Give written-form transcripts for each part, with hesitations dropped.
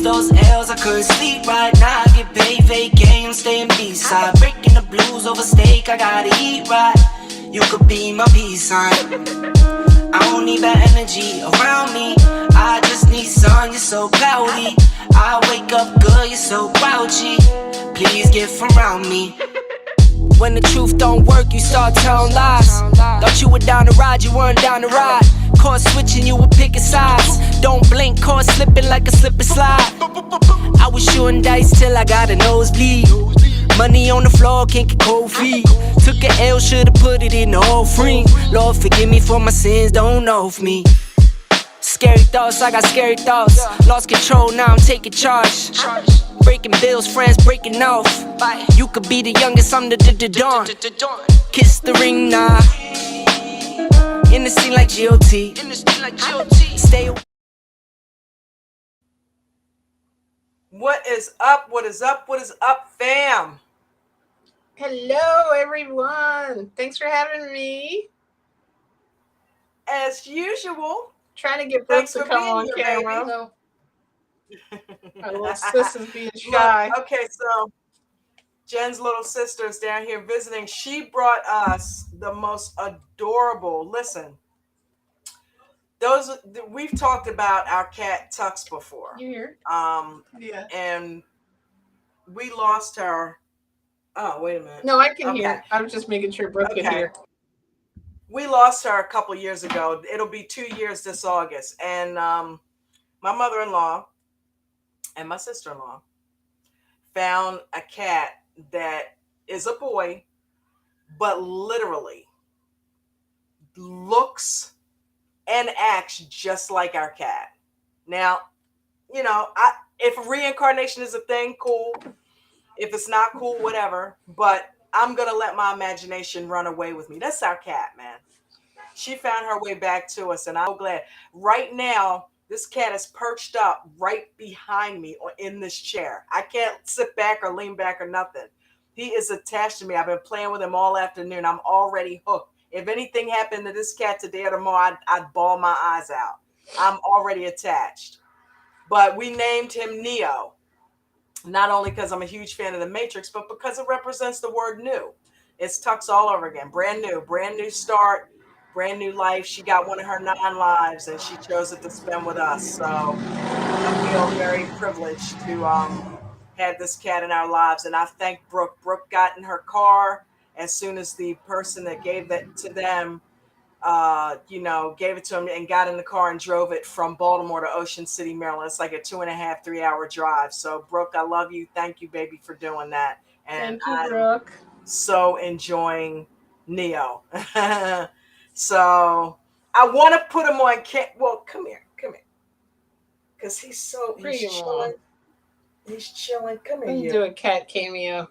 those L's, I couldn't sleep right now. I get paid, fake game, I'm staying B-side. Breaking the blues over steak, I gotta eat right. You could be my peace sign. I don't need bad energy around me. I just need sun, you're so cloudy. I wake up good, you're so grouchy. Please get from around me. When the truth don't work, you start telling lies. Thought you were down to ride, you weren't down to ride. Caught switching, you were picking sides. Don't blink, caught slipping like a slip and slide. I was shooting dice till I got a nosebleed. Money on the floor, can't get cold feet. Took a L, should've put it in the offering. Lord, forgive me for my sins, don't know of me. Scary thoughts, I got scary thoughts. Lost control, now I'm taking charge. Breaking bills, friends breaking off. You could be the youngest, I'm the dawn. Kiss the ring, nah. In the scene like GOT. Stay away. What is up? What is up? What is up, fam? Hello, everyone. Thanks for having me. As usual. Trying to get Brooke to come on camera. No. My little sis is being shy. Look, okay, so Jen's little sister is down here visiting. She brought us the most adorable. Listen, we've talked about our cat Tux before. You hear? Yeah. And we lost her. Oh, wait a minute. No, I can hear. I was just making sure Brooke could hear. We lost her a couple years ago. It'll be 2 years this August. And my mother-in-law and my sister-in-law found a cat that is a boy, but literally looks and acts just like our cat. Now, you know, if reincarnation is a thing, cool. If it's not cool, whatever. But I'm going to let my imagination run away with me. That's our cat, man. She found her way back to us, and I'm so glad. Right now, this cat is perched up right behind me in this chair. I can't sit back or lean back or nothing. He is attached to me. I've been playing with him all afternoon. I'm already hooked. If anything happened to this cat today or tomorrow, I'd bawl my eyes out. I'm already attached. But we named him Neo. Not only because I'm a huge fan of The Matrix, but because it represents the word new. It's Tux all over again. Brand new start, brand new life. She got one of her 9 lives, and she chose it to spend with us. So I feel very privileged to have this cat in our lives. And I thank Brooke. Brooke got in her car as soon as the person that gave that to them gave it to him and got in the car and drove it from Baltimore to Ocean City, Maryland. It's like a 2.5, 3-hour drive. So Brooke, I love you. Thank you, baby, for doing that. And thank you, Brooke. So enjoying Neo. So I want to put him on well, come here. Because he's chilling. He's chilling. Come here, you. Do a cat cameo.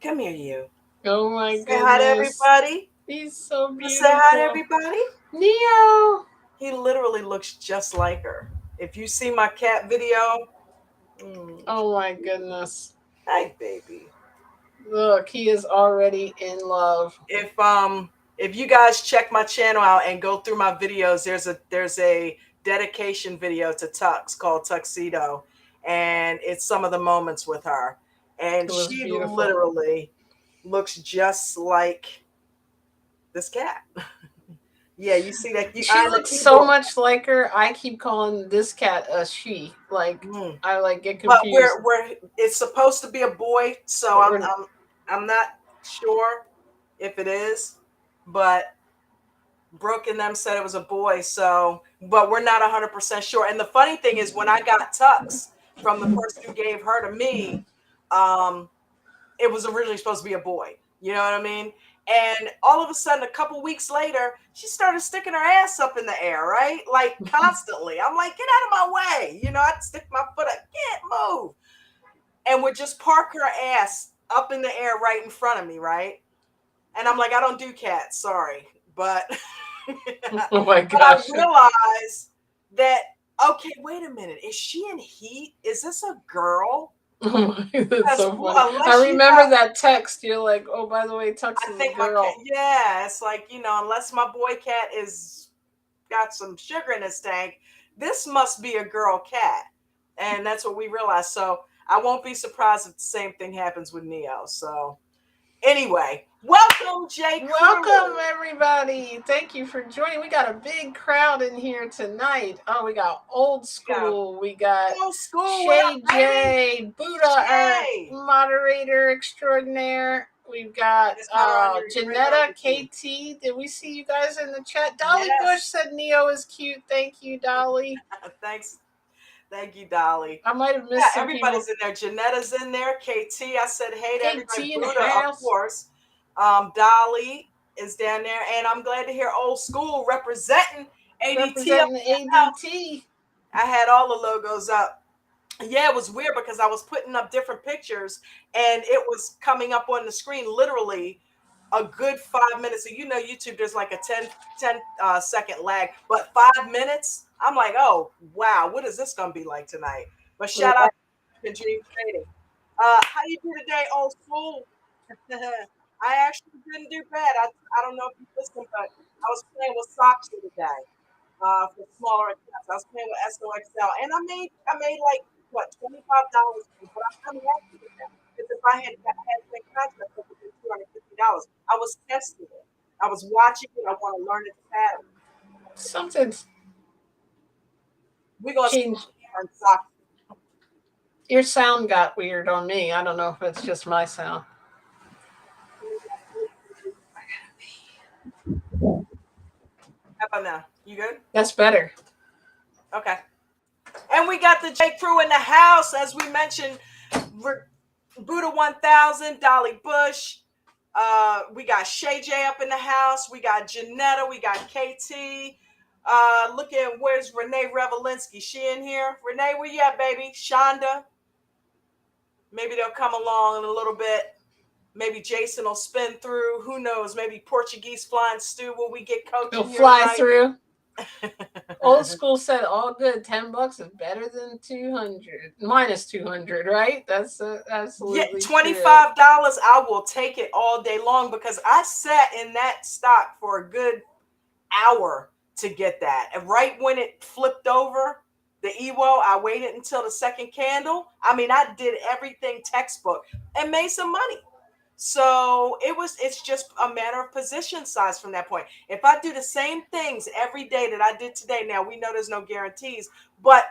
Come here, you. Oh my goodness. Say hi to everybody. He's so beautiful. Say hi to everybody. Neo. He literally looks just like her. If you see my cat video. Oh my goodness. Hi, baby. Look, he is already in love. If you guys check my channel out and go through my videos, there's a dedication video to Tux called Tuxedo, and it's some of the moments with her, and she beautiful. Literally looks just like this cat. Yeah, you see that? She looks so much like her. I keep calling this cat a she. Like I get confused. But it's supposed to be a boy, so I'm not sure if it is, but Brooke and them said it was a boy. So, but we're not 100% sure. And the funny thing is, when I got Tux from the person who gave her to me, it was originally supposed to be a boy. You know what I mean? And all of a sudden, a couple weeks later, she started sticking her ass up in the air, right? Like constantly. I'm like, get out of my way. You know, I'd stick my foot up, can't move. And would just park her ass up in the air right in front of me, right? And I'm like, I don't do cats, sorry. But, oh my gosh. But I realized that, okay, wait a minute. Is she in heat? Is this a girl? Oh my, that's so funny. I remember that text. You're like, oh, by the way, Tux is a girl. It's like, unless my boy cat got some sugar in his tank, this must be a girl cat. And that's what we realized. So I won't be surprised if the same thing happens with Neo. So anyway, welcome, J. Welcome, everybody. Thank you for joining. We got a big crowd in here tonight. Oh, we got Old School. We got Old School. Shay J, Buddha, our Shay. moderator extraordinaire. We've got Janetta, KT. Did we see you guys in the chat? Dolly Bush said Neo is cute. Thank you, Dolly. Thanks. Thank you, Dolly. I might have missed some everybody's people. in there. Janetta's in there. KT, I said hey to everybody. KT in the Buddha, house. of course. Dolly is down there. And I'm glad to hear Old School representing ADT. Representing ADT. I had all the logos up. Yeah, it was weird because I was putting up different pictures and it was coming up on the screen literally a good 5 minutes. So you know YouTube, there's like a 10 second lag, but 5 minutes, I'm like, oh, wow, what is this going to be like tonight? But shout out to Dream Trading. How you do today, Old School? I actually didn't do bad. I don't know if you listened, but I was playing with Soxy today for smaller accounts. I was playing with SOXL, and I made like what $25, but I'm happy with that because if I had that contract, it would have been $250. I was testing it. I was watching it. I want to learn its pattern. Something's we're gonna change. Your sound got weird on me. I don't know if it's just my sound. How about now? You good? That's better. Okay. And we got the J Crew in the house, as we mentioned. Buddha 1000, Dolly Bush. We got Shay J up in the house. We got Janetta. We got KT. Look at where's Renee Revelinsky. She in here? Renee, where you at, baby? Shonda. Maybe they'll come along in a little bit. Maybe Jason will spin through. Who knows? Maybe Portuguese Flying Stew will we get coaching? He'll fly through. Old School said all good. $10 is better than 200 minus 200, right? That's absolutely $25. I will take it all day long because I sat in that stock for a good hour to get that. And right when it flipped over the EWO, I waited until the second candle. I mean, I did everything textbook and made some money. So it's just a matter of position size from that point. If I do the same things every day that I did today, now we know there's no guarantees, but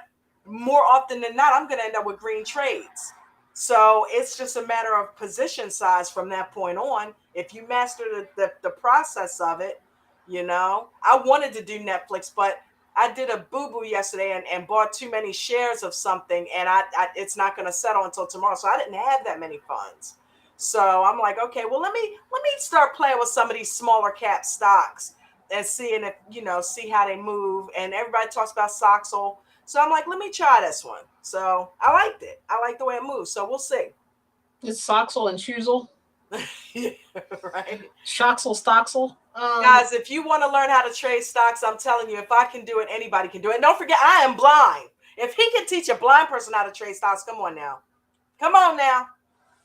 more often than not, I'm going to end up with green trades. So it's just a matter of position size from that point on. If you master the process of it, you know, I wanted to do Netflix, but I did a boo-boo yesterday and bought too many shares of something, and it's not going to settle until tomorrow. So I didn't have that many funds. So I'm like, okay, well, let me start playing with some of these smaller cap stocks and seeing if, see how they move. And everybody talks about Soxel. So I'm like, let me try this one. So I liked it. I like the way it moves. So we'll see. It's Soxel and Shoezel. Yeah, right. Shoxel, Stoxel. Guys, if you want to learn how to trade stocks, I'm telling you, if I can do it, anybody can do it. And don't forget, I am blind. If he can teach a blind person how to trade stocks, come on now. Come on now.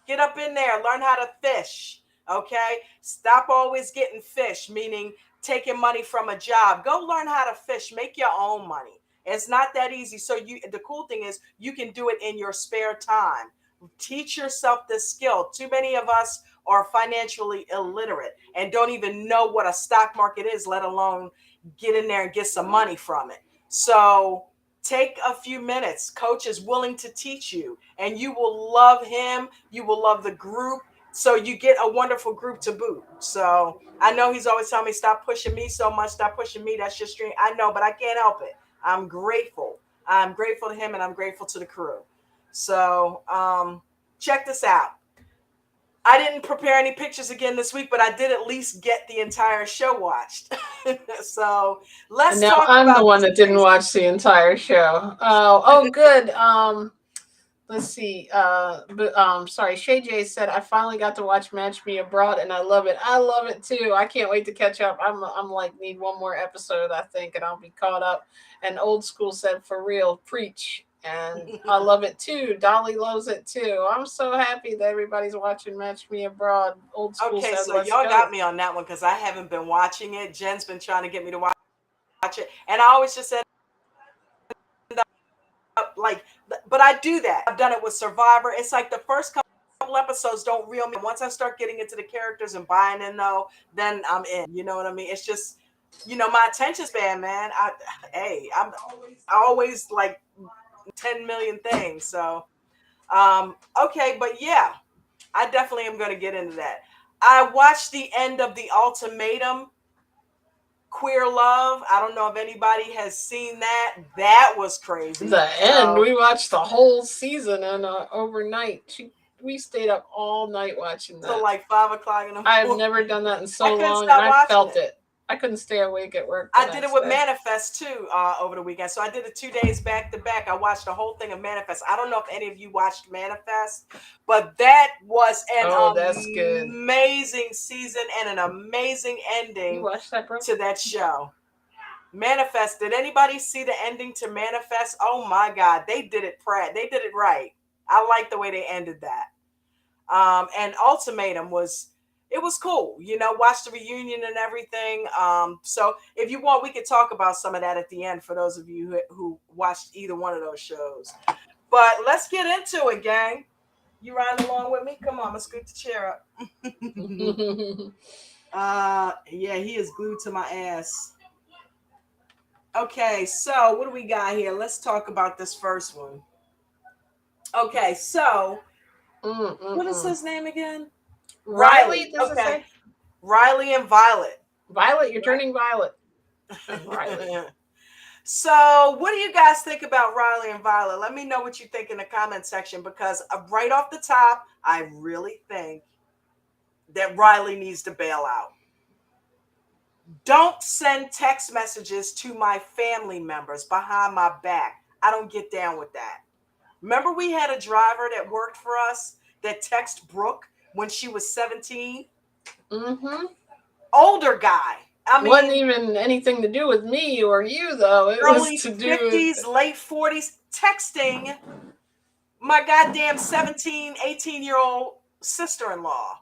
Get up in there. Learn how to fish. Okay? Stop always getting fish, meaning taking money from a job. Go learn how to fish. Make your own money. It's not that easy. So the cool thing is you can do it in your spare time. Teach yourself this skill. Too many of us are financially illiterate and don't even know what a stock market is, let alone get in there and get some money from it. So take a few minutes. Coach is willing to teach you, and you will love him. You will love the group. So you get a wonderful group to boot. So I know he's always telling me, stop pushing me so much. Stop pushing me. That's your stream. I know, but I can't help it. I'm grateful. I'm grateful to him, and I'm grateful to the crew. So check this out. I didn't prepare any pictures again this week, but I did at least get the entire show watched. So let's talk about. I'm the one that didn't watch the entire show. Oh, good. Let's see. Sorry. Shay J said I finally got to watch Match Me Abroad, and I love it. I love it too. I can't wait to catch up. I'm like need one more episode, I think, and I'll be caught up. And Old School said, for real, preach. And I love it too. Dolly loves it too. I'm so happy that everybody's watching Match Me Abroad. Old School. Okay, said, so y'all got me on that one because I haven't been watching it. Jen's been trying to get me to watch it, and I always just end up like, but I do that. I've done it with Survivor. It's like the first couple episodes don't reel me. Once I start getting into the characters and buying in, though, then I'm in. You know what I mean? It's just, my attention span, man. I always like 10 million things. So, okay, but yeah, I definitely am going to get into that. I watched the end of The Ultimatum, Queer Love. I don't know if anybody has seen that. That was crazy. The end. So, We watched the whole season and overnight. We stayed up all night watching till that. like 5 o'clock in the I have morning. never done that in I so couldn't long, and stop I watching felt it. it. I couldn't stay awake at work the I did it next with day. Manifest too over the weekend. So I did it 2 days back to back. I watched the whole thing of Manifest. I don't know if any of you watched Manifest, but that was Oh, an that's good. amazing season and an amazing You ending watched that, bro? to that show. Manifest. Did anybody see the ending to Manifest? Oh my God, they did it. They did it right. I like the way they ended that. And Ultimatum was cool. Watch the reunion and everything. So if you want, we could talk about some of that at the end for those of you who watched either one of those shows. But let's get into it, gang. You riding along with me? Come on, let's scoot the chair up. Yeah, he is glued to my ass. Okay, so what do we got here? Let's talk about this first one. Okay, so what is his name again? Riley, does it Okay, say? Riley and Violet. Violet, you're turning violet. Riley. So, what do you guys think about Riley and Violet? Let me know what you think in the comment section, because right off the top, I really think that Riley needs to bail out. Don't send text messages to my family members behind my back. I don't get down with that. Remember, we had a driver that worked for us that texted Brooke when she was 17? Mm-hmm. Older guy. I mean, wasn't even anything to do with me or you, though. It was early to do 50s, late 40s, texting my goddamn 17, 18-year-old sister-in-law.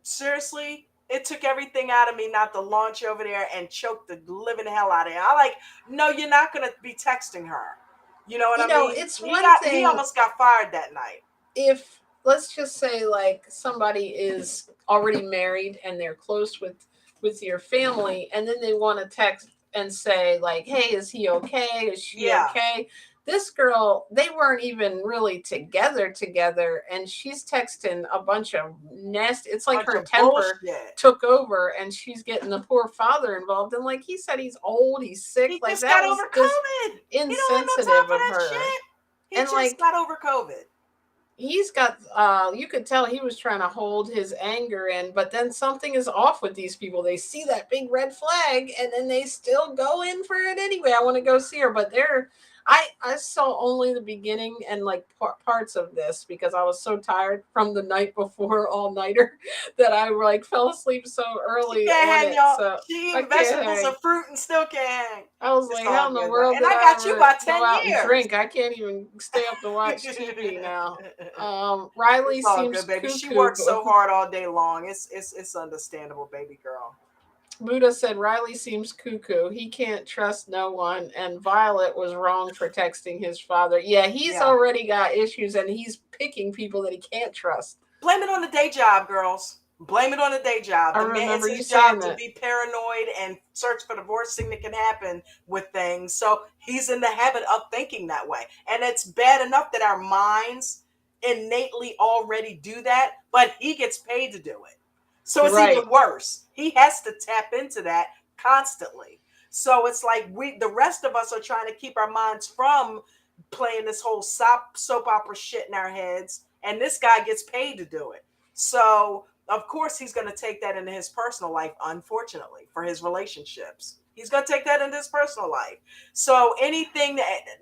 Seriously, it took everything out of me not to launch over there and choke the living hell out of her. No, you're not going to be texting her. You know what I mean? it's one thing. He almost got fired that night. If, let's just say, like, somebody is already married and they're close with your family, and then they want to text and say, like, hey, is he okay? Is she okay? This girl, they weren't even really together, and she's texting a bunch of nasty. It's like her temper took over, and she's getting the poor father involved. And like he said, he's old, he's sick. He like just that got was over just COVID. insensitive of her. Shit. He and just like got over COVID. He's got you could tell he was trying to hold his anger in, but then something is off with these people. They see that big red flag and then they still go in for it anyway. I want to go see her, but I saw only the beginning and like parts of this because I was so tired from the night before all-nighter that I like fell asleep so early. She can't hang, y'all. So she eating vegetables and fruit and still can't hang. I was like, how in the world and I got you by 10 go out years. And drink? I can't even stay up to watch TV now. Riley seems good, baby. cuckoo. She works so hard all day long. It's understandable, baby girl. Buddha said Riley seems cuckoo. He can't trust no one, and Violet was wrong for texting his father. Yeah, he's already got issues, and he's picking people that he can't trust. Blame it on the day job, girls. Blame it on the day job. I remember you saying that. To be paranoid and search for the worst thing that can happen with things. So he's in the habit of thinking that way. And it's bad enough that our minds innately already do that, but he gets paid to do it. So it's even worse. He has to tap into that constantly. So it's like the rest of us are trying to keep our minds from playing this whole soap opera shit in our heads. And this guy gets paid to do it. So, of course, he's going to take that into his personal life, unfortunately, for his relationships. He's going to take that into his personal life. So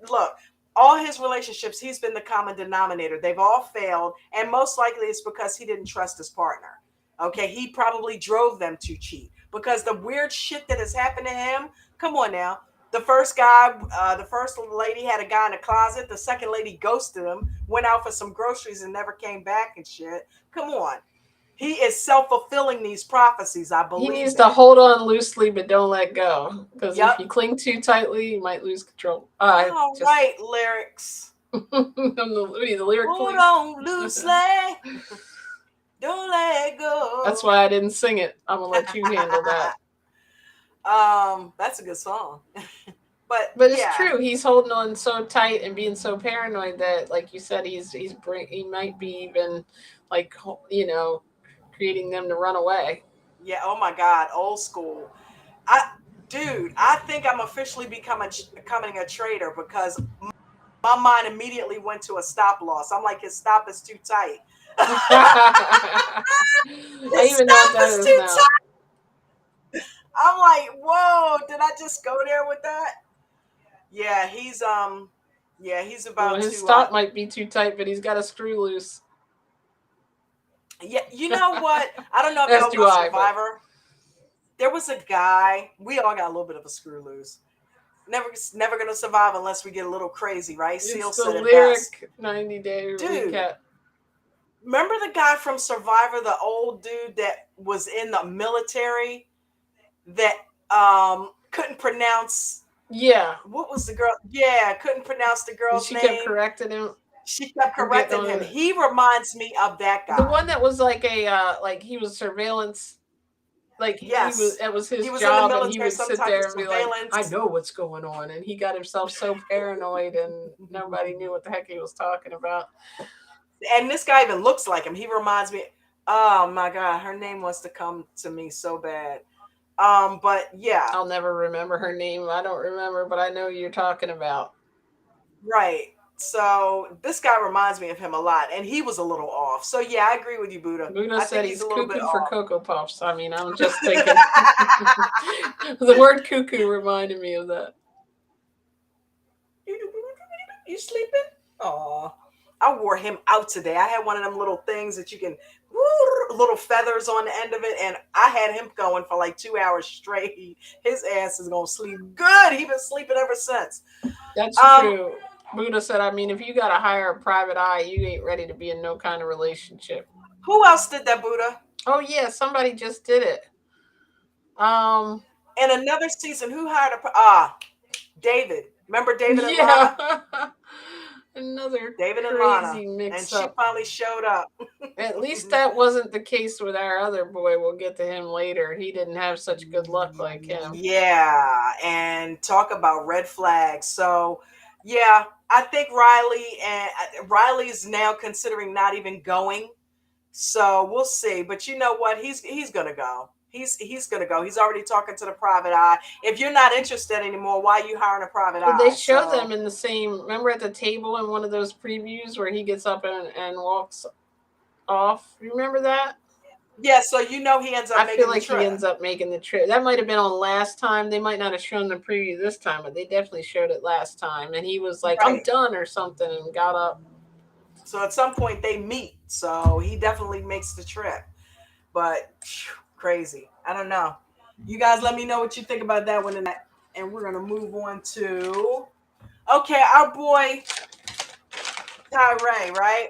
look, all his relationships, he's been the common denominator. They've all failed. And most likely it's because he didn't trust his partner. Okay, he probably drove them to cheat because the weird shit that has happened to him. Come on now. The first lady had a guy in the closet. The second lady ghosted him, went out for some groceries and never came back and shit. Come on. He is self-fulfilling these prophecies. I He believe needs to it. hold on loosely, but don't let go. Because if Yep. you cling too tightly, you might lose control. All Just right, lyrics. I'm the lyric Hold police. on loosely. Don't let That's go. why I didn't sing it. I'm gonna let you handle that. That's a good song. But But it's yeah, true. He's holding on so tight and being so paranoid that, like you said, he might be even like creating them to run away. yeah. Oh my God, old school. I, dude, I think I'm officially becoming a trader because my mind immediately went to a stop loss. I'm like, his stop is too tight. I His even know what stop that is is too now. tight. I'm like, whoa, did I just go there with that? Yeah, he's Well, about his to stop might be too tight, but he's got a screw loose. yeah, you know what? I don't know if As y'all do watch I, but Survivor. There was a guy, we all got a little bit of a screw loose. Never gonna survive unless we get a little crazy, right? it's Seal the said it best. lyric 90-day Dude, recap. remember the guy from Survivor, the old dude that was in the military that couldn't pronounce Yeah, what was the girl? Yeah, couldn't pronounce the and girl's she kept name. correcting him She kept for getting correcting on him. it. He reminds me of that The guy. one that was like like he was surveillance, like he was Yes. that was He his was in the job, and he military, would some sit type of there and be like, I surveillance. know what's going on, and he got himself so paranoid and nobody knew what the heck he was talking about. And this guy even looks like him. He reminds me. Oh my God, her name wants to come to me so bad. But yeah, I'll never remember her name. I don't remember, but I know who you're talking about. right. So this guy reminds me of him a lot, and he was a little off. So yeah, I agree with you, Buddha. Buddha I said think he's he's a little bit cuckoo for off. Cocoa Puffs. I mean, I'm just thinking. The word cuckoo reminded me of that. You sleeping? Aw. I wore him out today. I had one of them little things that you can, little feathers on the end of it, and I had him going for like 2 hours straight. His ass is gonna sleep good. He been sleeping ever since. That's Um, true. Buddha said, I mean, if you got to hire a private eye, you ain't ready to be in no kind of relationship. who else did that, Buddha? Oh, yeah, somebody just did it. Um, In another season, who hired David. Remember David and yeah. Lana? Another David and Lana, crazy and mix she up. finally showed up. At least that wasn't the case with our other boy. We'll get to him later. He didn't have such good luck like him. Yeah, and talk about red flags. So, yeah, I think Riley's now considering not even going. So we'll see. But you know what? He's gonna go. He's gonna go. He's already talking to the private eye. If you're not interested anymore, why are you hiring a private Well, they eye? show them So in the same. Remember at the table in one of those previews where he gets up and walks off? You remember that? yeah, so you know he ends up I feel making the like he trip. ends up making the trip. That might have been on last time. They might not have shown the preview this time, but they definitely showed it last time. And he was like, I'm Right. done or something, and got up. So at some point they meet. So he definitely makes the trip. But crazy. I don't know. You guys let me know what you think about that one and we're gonna move on to okay, our boy Tyree, right?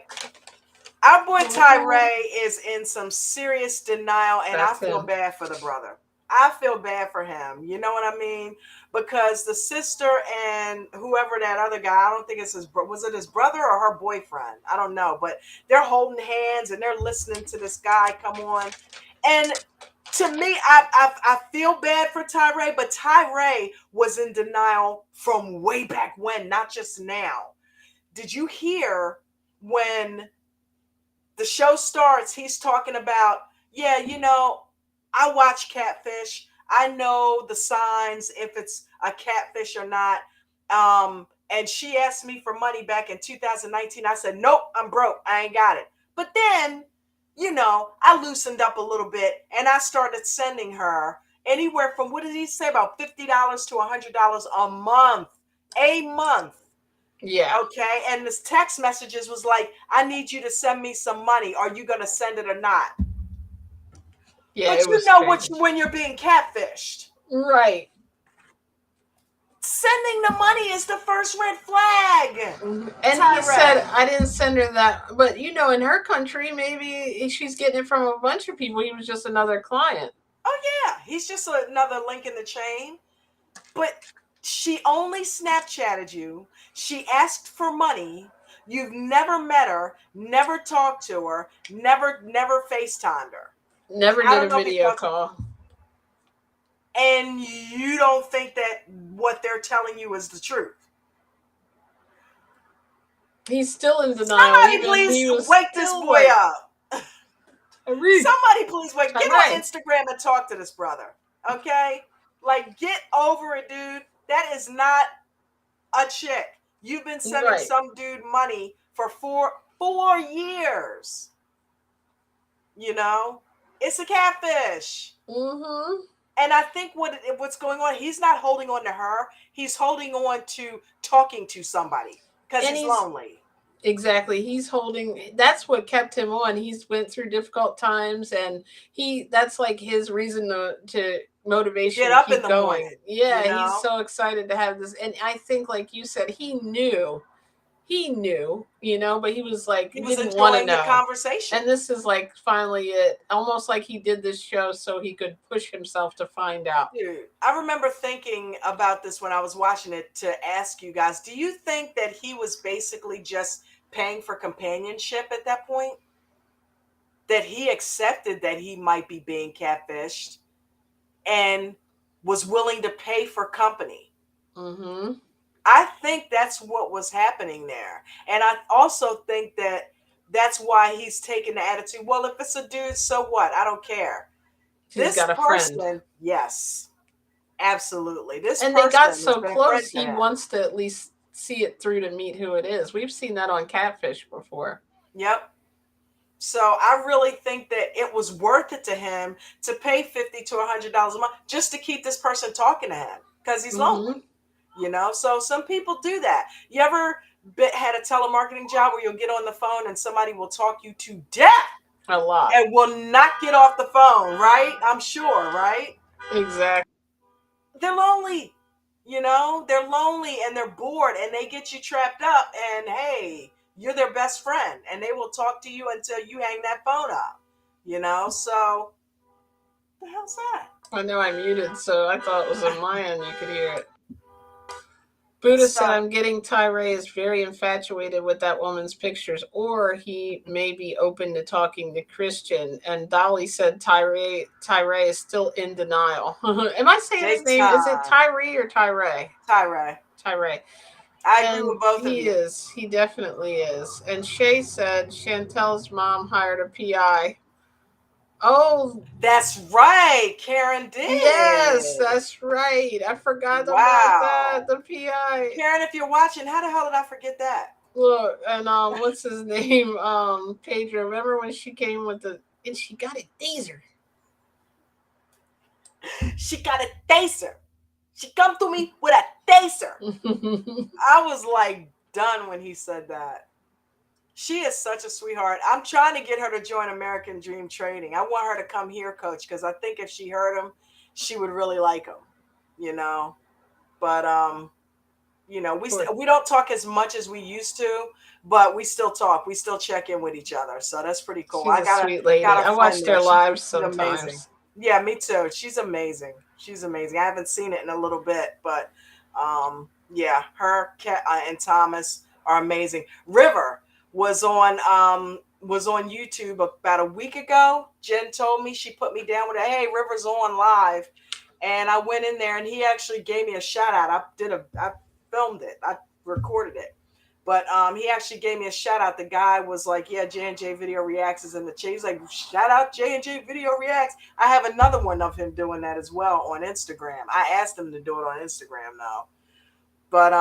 Our boy Mhm. Tyree is in some serious denial, and I That's feel him. bad for the brother. I feel bad for him. You know what I mean? Because the sister and whoever that other guy, I don't think it's was it his brother or her boyfriend? I don't know, but they're holding hands and they're listening to this guy come on. And to me, I feel bad for Tyree, but Tyree was in denial from way back when, not just now. Did you hear when the show starts, he's talking about, yeah, I watch catfish. I know the signs if it's a catfish or not. And she asked me for money back in 2019. I said, nope, I'm broke. I ain't got it. But then, I loosened up a little bit and I started sending her anywhere from, what did he say, about $50 to $100 a month. A month. Yeah. Okay. And this text messages was like, I need you to send me some money. Are you going to send it or not? Yeah, But it you was know what strange. when you're being catfished. Right. Sending the money is the first red flag. And he said, Tyrell. I didn't send her that. But, in her country, maybe she's getting it from a bunch of people. He was just another client. Oh, yeah. He's just another link in the chain. But she only Snapchatted you. She asked for money. You've never met her, never talked to her, never FaceTimed her. Never I did don't a know if he video wants to, call. and you don't think that what they're telling you is the truth. He's still in denial. Somebody Even please he was wake this still boy like, up. Somebody please wake. Get on Tyrell. Instagram and talk to this brother. Okay? Like, get over it, dude. That is not a chick. You've been sending Right. some dude money for four years. It's a catfish. Mm-hmm. And I think what's going on, he's not holding on to her. He's holding on to talking to somebody because And he's lonely. Exactly. He's holding, that's what kept him on. He's went through difficult times, and that's like his reason to motivation Get to up in keep the going. morning. Yeah, he's so excited to have this. And I think, like you said, he knew, but he was like, He was didn't want to enjoying the know. conversation. And this is like finally it, almost like he did this show so he could push himself to find out. Dude, I remember thinking about this when I was watching it to ask you guys, do you think that he was basically just paying for companionship at that point? That he accepted that he might be being catfished and was willing to pay for company? Mm-hmm. I think that's what was happening there. And I also think that that's why he's taking the attitude, well, if it's a dude, so what? I don't care. He's got a person, friend. Yes, absolutely. And they got so close, he wants to at least see it through to meet who it is. We've seen that on Catfish before. Yep. So I really think that it was worth it to him to pay $50 to $100 a month just to keep this person talking to him because he's lonely. So some people do that. You ever had a telemarketing job where you'll get on the phone and somebody will talk you to death? A lot. And will not get off the phone, right? I'm sure, right? Exactly. They're lonely. They're lonely and they're bored and they get you trapped up and hey, you're their best friend and they will talk to you until you hang that phone up. So what the hell's that? I know I muted, so I thought it was on my end. You could hear it. Buddha said, I'm getting Tyree is very infatuated with that woman's pictures, or he may be open to talking to Christian. And Dolly said Tyree is still in denial. Am I saying his name? Is it Tyree or Tyree? Tyree. I agree with both of you. He is. He definitely is. And Shay said Chantel's mom hired a PI. Oh, that's right. Karen did. Yes, that's right. I forgot about that. The PI. Karen, if you're watching, how the hell did I forget that? Look, and what's his name? Pedro. Remember when she came with and she got a taser. She got a taser. She come to me with a taser. I was like done when he said that. She is such a sweetheart. I'm trying to get her to join American Dream Trading. I want her to come here, Coach, because I think if she heard him, she would really like him. But we don't talk as much as we used to, but we still talk. We still check in with each other, so that's pretty cool. She's a sweet lady. I watch their lives sometimes. Amazing. Yeah, me too. She's amazing. I haven't seen it in a little bit, but yeah, her Kat and Thomas are amazing. River was on YouTube about a week ago. Jen told me, she put me down with it. Hey, River's on live. And I went in there and he actually gave me a shout out. I filmed it. I recorded it. But he actually gave me a shout out. The guy was like, yeah, J&J Video Reacts is in the chat. He's like, shout out J&J Video Reacts. I have another one of him doing that as well on Instagram. I asked him to do it on Instagram now. But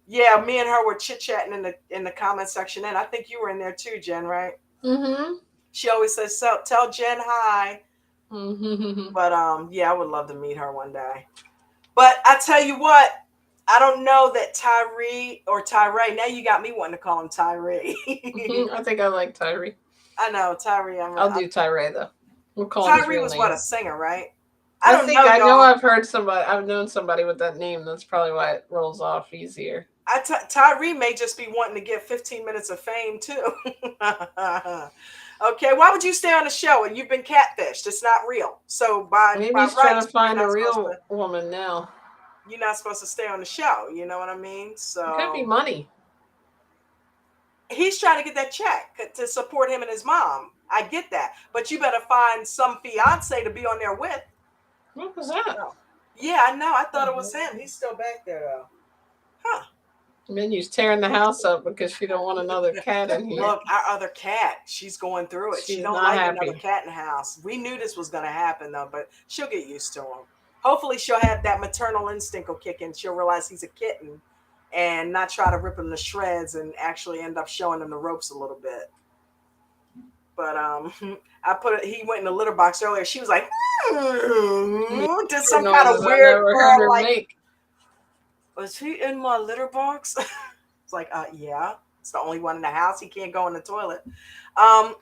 yeah, me and her were chit-chatting in the comment section, and I think you were in there too, Jen, right? Mm-hmm. She always says, so tell Jen hi. Mm-hmm. But yeah, I would love to meet her one day. But I tell you what, I don't know that Tyree, now you got me wanting to call him Tyree. I think I like Tyree. I know, Tyree. I'll do Tyree though. We'll call Tyree was what, a singer, right? I I don't think know, I know y'all. I've known somebody with that name. That's probably why it rolls off easier. Tyree may just be wanting to get 15 minutes of fame too. Okay, why would you stay on the show and you've been catfished? It's not real. So Maybe by he's trying to rights, find a real woman now. you're not supposed to stay on the show. You know what I mean? It could be So money. he's trying to get that check to support him and his mom. I get that, but you better find some fiance to be on there with. What was that? Oh. Yeah, I know. I thought it was him. He's still back there though. Huh. Menu's tearing the house up because she don't want another cat in here. Look, our other cat, she's going through it. She She's don't not like another happy. cat in the house. We knew this was going to happen though, but she'll get used to him. Hopefully she'll have that maternal instinct will kick in. She'll realize he's a kitten and not try to rip him to shreds and actually end up showing him the ropes a little bit. But he went in the litter box earlier. She was like, did some kind of Noises I weird never heard girl her like, make. was he in my litter box? It's like, yeah. It's the only one in the house. He can't go in the toilet.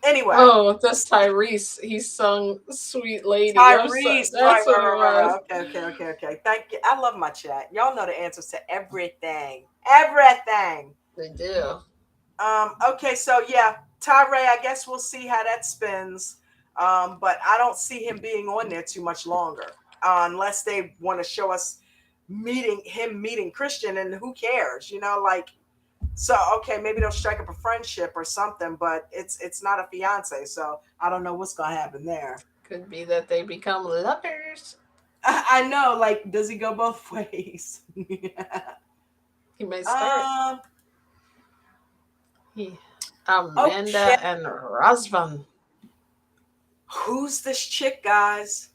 Anyway. Oh, that's Tyrese. He sung "Sweet Lady." I'm sorry. Tyrese, right, That's what right, it right, right, was. right. Okay. Thank you. I love my chat. Y'all know the answers to everything. Everything. They do. Okay, so yeah, Tyree, I guess we'll see how that spins. But I don't see him being on there too much longer. Unless they want to show us meeting Christian, and who cares? Like, so okay, maybe they'll strike up a friendship or something, but it's not a fiance, so I don't know what's gonna happen there. Could be that they become lovers. I know, like, does he go both ways? He may start. um, He, okay. Amanda and Razvan. Who's this chick, guys?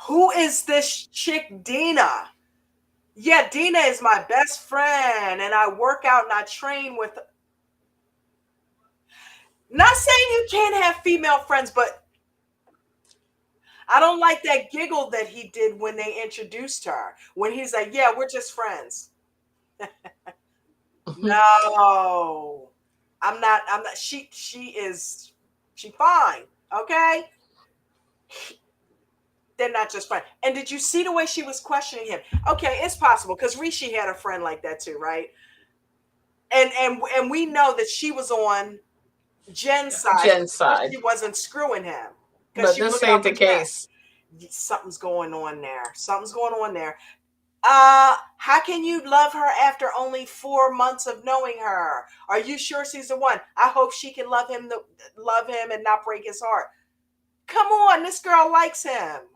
Who is this chick, Dina? Yeah, Dina is my best friend, and I work out and I train with. Not saying you can't have female friends, but I don't like that giggle that he did when they introduced her. When he's like, "Yeah, we're just friends." No, I'm not. I'm not. She fine. Okay. They're not just friends. And did you see the way she was questioning him? Okay, it's possible because Rishi had a friend like that too, right? And we know that she was on Jen's side. Jen's side. She wasn't screwing him because But she was this looking out ain't for the Jen. case. Something's going on there. Something's going on there. How can you love her after only 4 months of knowing her? Are you sure she's the one? I hope she can love him and not break his heart. Come on, this girl likes him.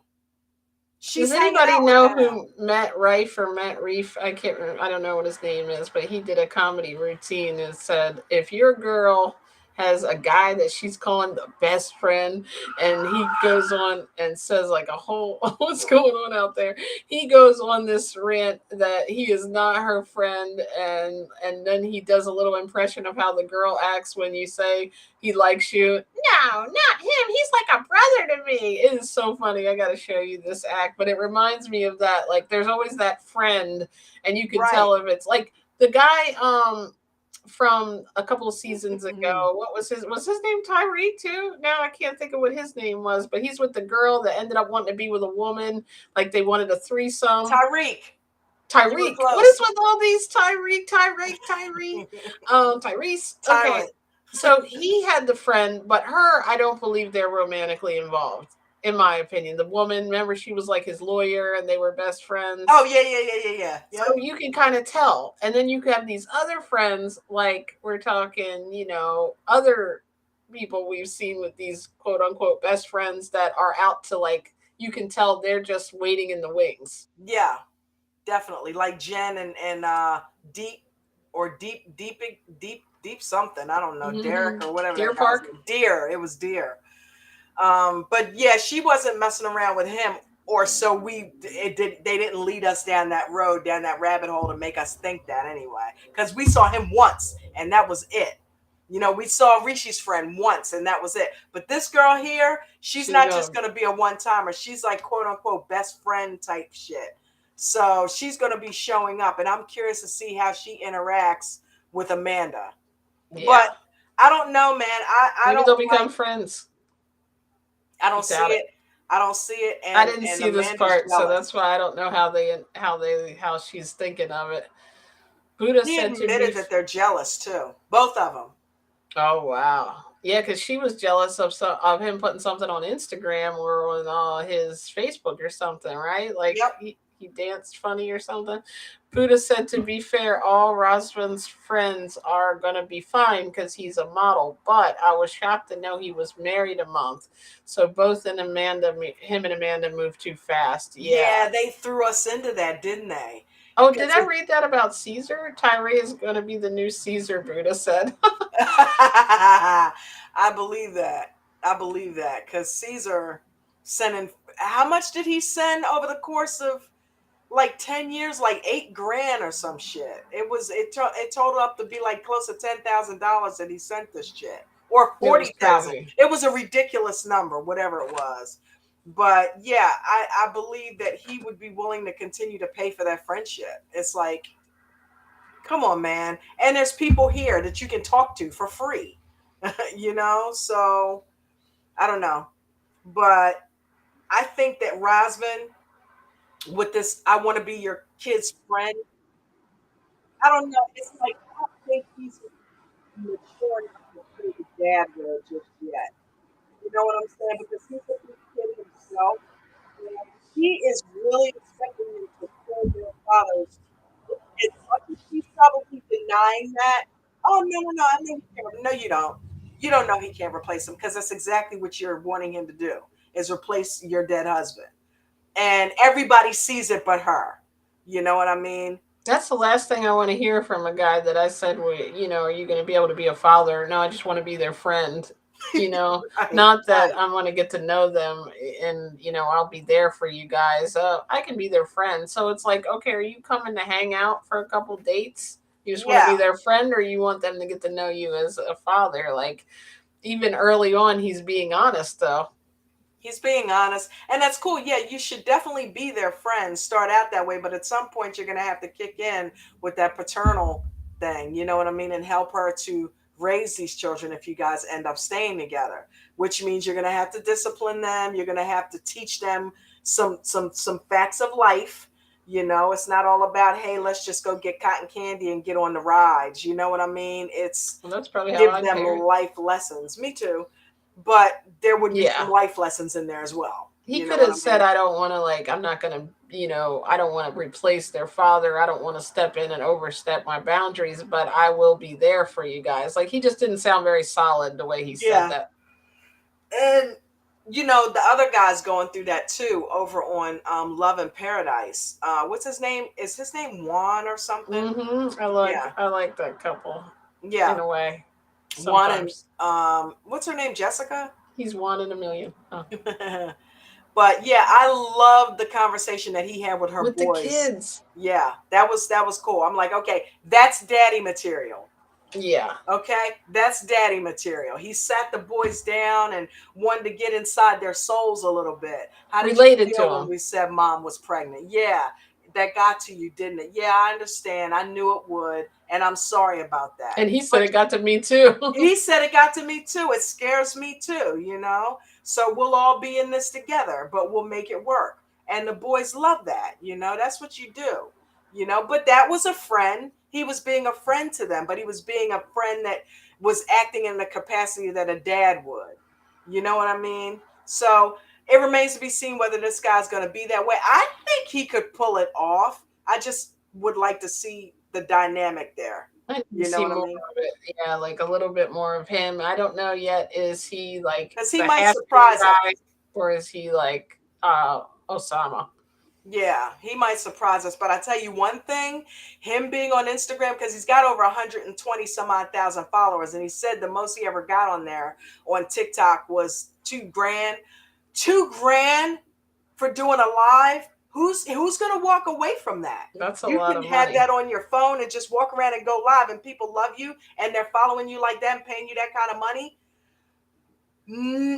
She's Does hanging anybody out with know him. who Matt Rife or Matt Reef? I can't remember. I don't know what his name is, but he did a comedy routine and said, if your girl has a guy that she's calling the best friend, and he goes on and says like a whole what's going on out there. He goes on this rant that he is not her friend, and then he does a little impression of how the girl acts when you say he likes you. No, not him. He's like a brother to me. It is so funny. I got to show you this act, but it reminds me of that. Like, there's always that friend, and you can Right. tell if it's like the guy from a couple of seasons ago. What was his name Tyree too? Now I can't think of what his name was, but he's with the girl that ended up wanting to be with a woman. Like they wanted a threesome. Tyreek. Tyreek. What is with all these Tyrese? Tyrese. Okay. Tyrant. So he had the friend, but her, I don't believe they're romantically involved, in my opinion. The woman, remember, she was like his lawyer and they were best friends. Oh, yeah. Yep. So you can kind of tell. And then you can have these other friends, like we're talking, other people we've seen with these quote unquote best friends that are out to, like, you can tell they're just waiting in the wings. Yeah, definitely. Like Jen and Deep or Deep something. I don't know. Derek or whatever. Deer that guy's Park. name. Deer. It was Deer. But yeah, she wasn't messing around with him, or so they didn't lead us down that road, down that rabbit hole to make us think that anyway. Because we saw him once and that was it. We saw Rishi's friend once and that was it. But this girl here, she's not just going to be a one-timer. She's like quote unquote best friend type shit. So she's going to be showing up, and I'm curious to see how she interacts with Amanda. Yeah. But I don't know, man. I Maybe don't. They'll become friends. I don't see it. I don't see it, I didn't and see this Amanda's part, so jealous. that's why I don't know how she's thinking of it. Buddha He said to be. admitted that they're jealous too, both of them. Oh wow, yeah, because she was jealous of him putting something on Instagram or on his Facebook or something, right? Like Yep. he danced funny or something. Buddha said to be fair, all Rosvin's friends are gonna be fine because he's a model. But I was shocked to know he was married a month, so both him and Amanda moved too fast. Yeah. Yeah, they threw us into that, didn't they? Oh, did 'Cause I read that about Caesar? Tyree is gonna be the new Caesar. Buddha said. I believe that. I believe that because Caesar sending. How much did he send over the course of like 10 years? Like 8 grand or some shit. It totaled up to be like close to $10,000 that he sent this shit, or It was 40,000. crazy. It was a ridiculous number, whatever it was. But yeah, I believe that he would be willing to continue to pay for that friendship. It's like, come on, man. And there's people here that you can talk to for free, So I don't know. But I think that Rosman, with this, I want to be your kid's friend. I don't know. It's like, I don't think he's mature enough to play the dad role just yet. You know what I'm saying? Because he's a big kid himself. And he is really expecting him to fill their father's. As much as he's probably denying that, oh no, I know he can't. No, you don't. You don't know he can't replace him because that's exactly what you're wanting him to do is replace your dead husband. And everybody sees it but her. You know what I mean? That's the last thing I want to hear from a guy that I said, well, are you going to be able to be a father? No, I just want to be their friend. Right, Not that right. I want to get to know them and, I'll be there for you guys. I can be their friend. So it's like, okay, are you coming to hang out for a couple dates? You just want to Yeah. be their friend, or you want them to get to know you as a father? Like, even early on, he's being honest, though. He's being honest, and that's cool. Yeah, you should definitely be their friend. Start out that way, but at some point, you're going to have to kick in with that paternal thing. You know what I mean, and help her to raise these children if you guys end up staying together. Which means you're going to have to discipline them. You're going to have to teach them some facts of life. It's not all about, hey, let's just go get cotton candy and get on the rides. You know what I mean? It's Well, that's probably how give I'd them parent. life lessons. Me too, but there would be some Yeah. life lessons in there as well. He You know could what have I said, mean? I don't want to, like, I'm not going to, I don't want to replace their father. I don't want to step in and overstep my boundaries, but I will be there for you guys. Like, he just didn't sound very solid the way he said Yeah. that. And the other guy's going through that too over on Love in Paradise. What's his name? Is his name Juan or something? Yeah. I like that couple in Yeah. a way. Juan and Sometimes what's her name? Jessica? he's one in a million. Oh. But yeah, I love the conversation that he had with her With the boys. kids. Yeah, that was cool. I'm like, okay, that's daddy material. Yeah. Okay, that's daddy material. He sat the boys down and wanted to get inside their souls a little bit. How did you Related to feel when him. we said mom was pregnant? Yeah, that got to you, didn't it? Yeah, I understand. I knew it would, and I'm sorry about that. And he said But it got to me too. he said it got to me too. It scares me too. So we'll all be in this together, but we'll make it work. And the boys love that. That's what you do. But that was a friend. He was being a friend to them, but he was being a friend that was acting in the capacity that a dad would. You know what I mean? So it remains to be seen whether this guy's going to be that way. I think he could pull it off. I just would like to see the dynamic there. I need to You know see what I more mean? of it. Yeah, like a little bit more of him. I don't know yet. Is he like Because he the might half surprise guy, us. or is he like Osama? Yeah, he might surprise us. But I tell you one thing, him being on Instagram, because he's got over 120 some odd thousand followers, and he said the most he ever got on there on TikTok was 2 grand. 2 grand for doing a live. Who's gonna walk away from that? That's a You lot can of have money. that on your phone and just walk around and go live, and people love you and they're following you like that and paying you that kind of money.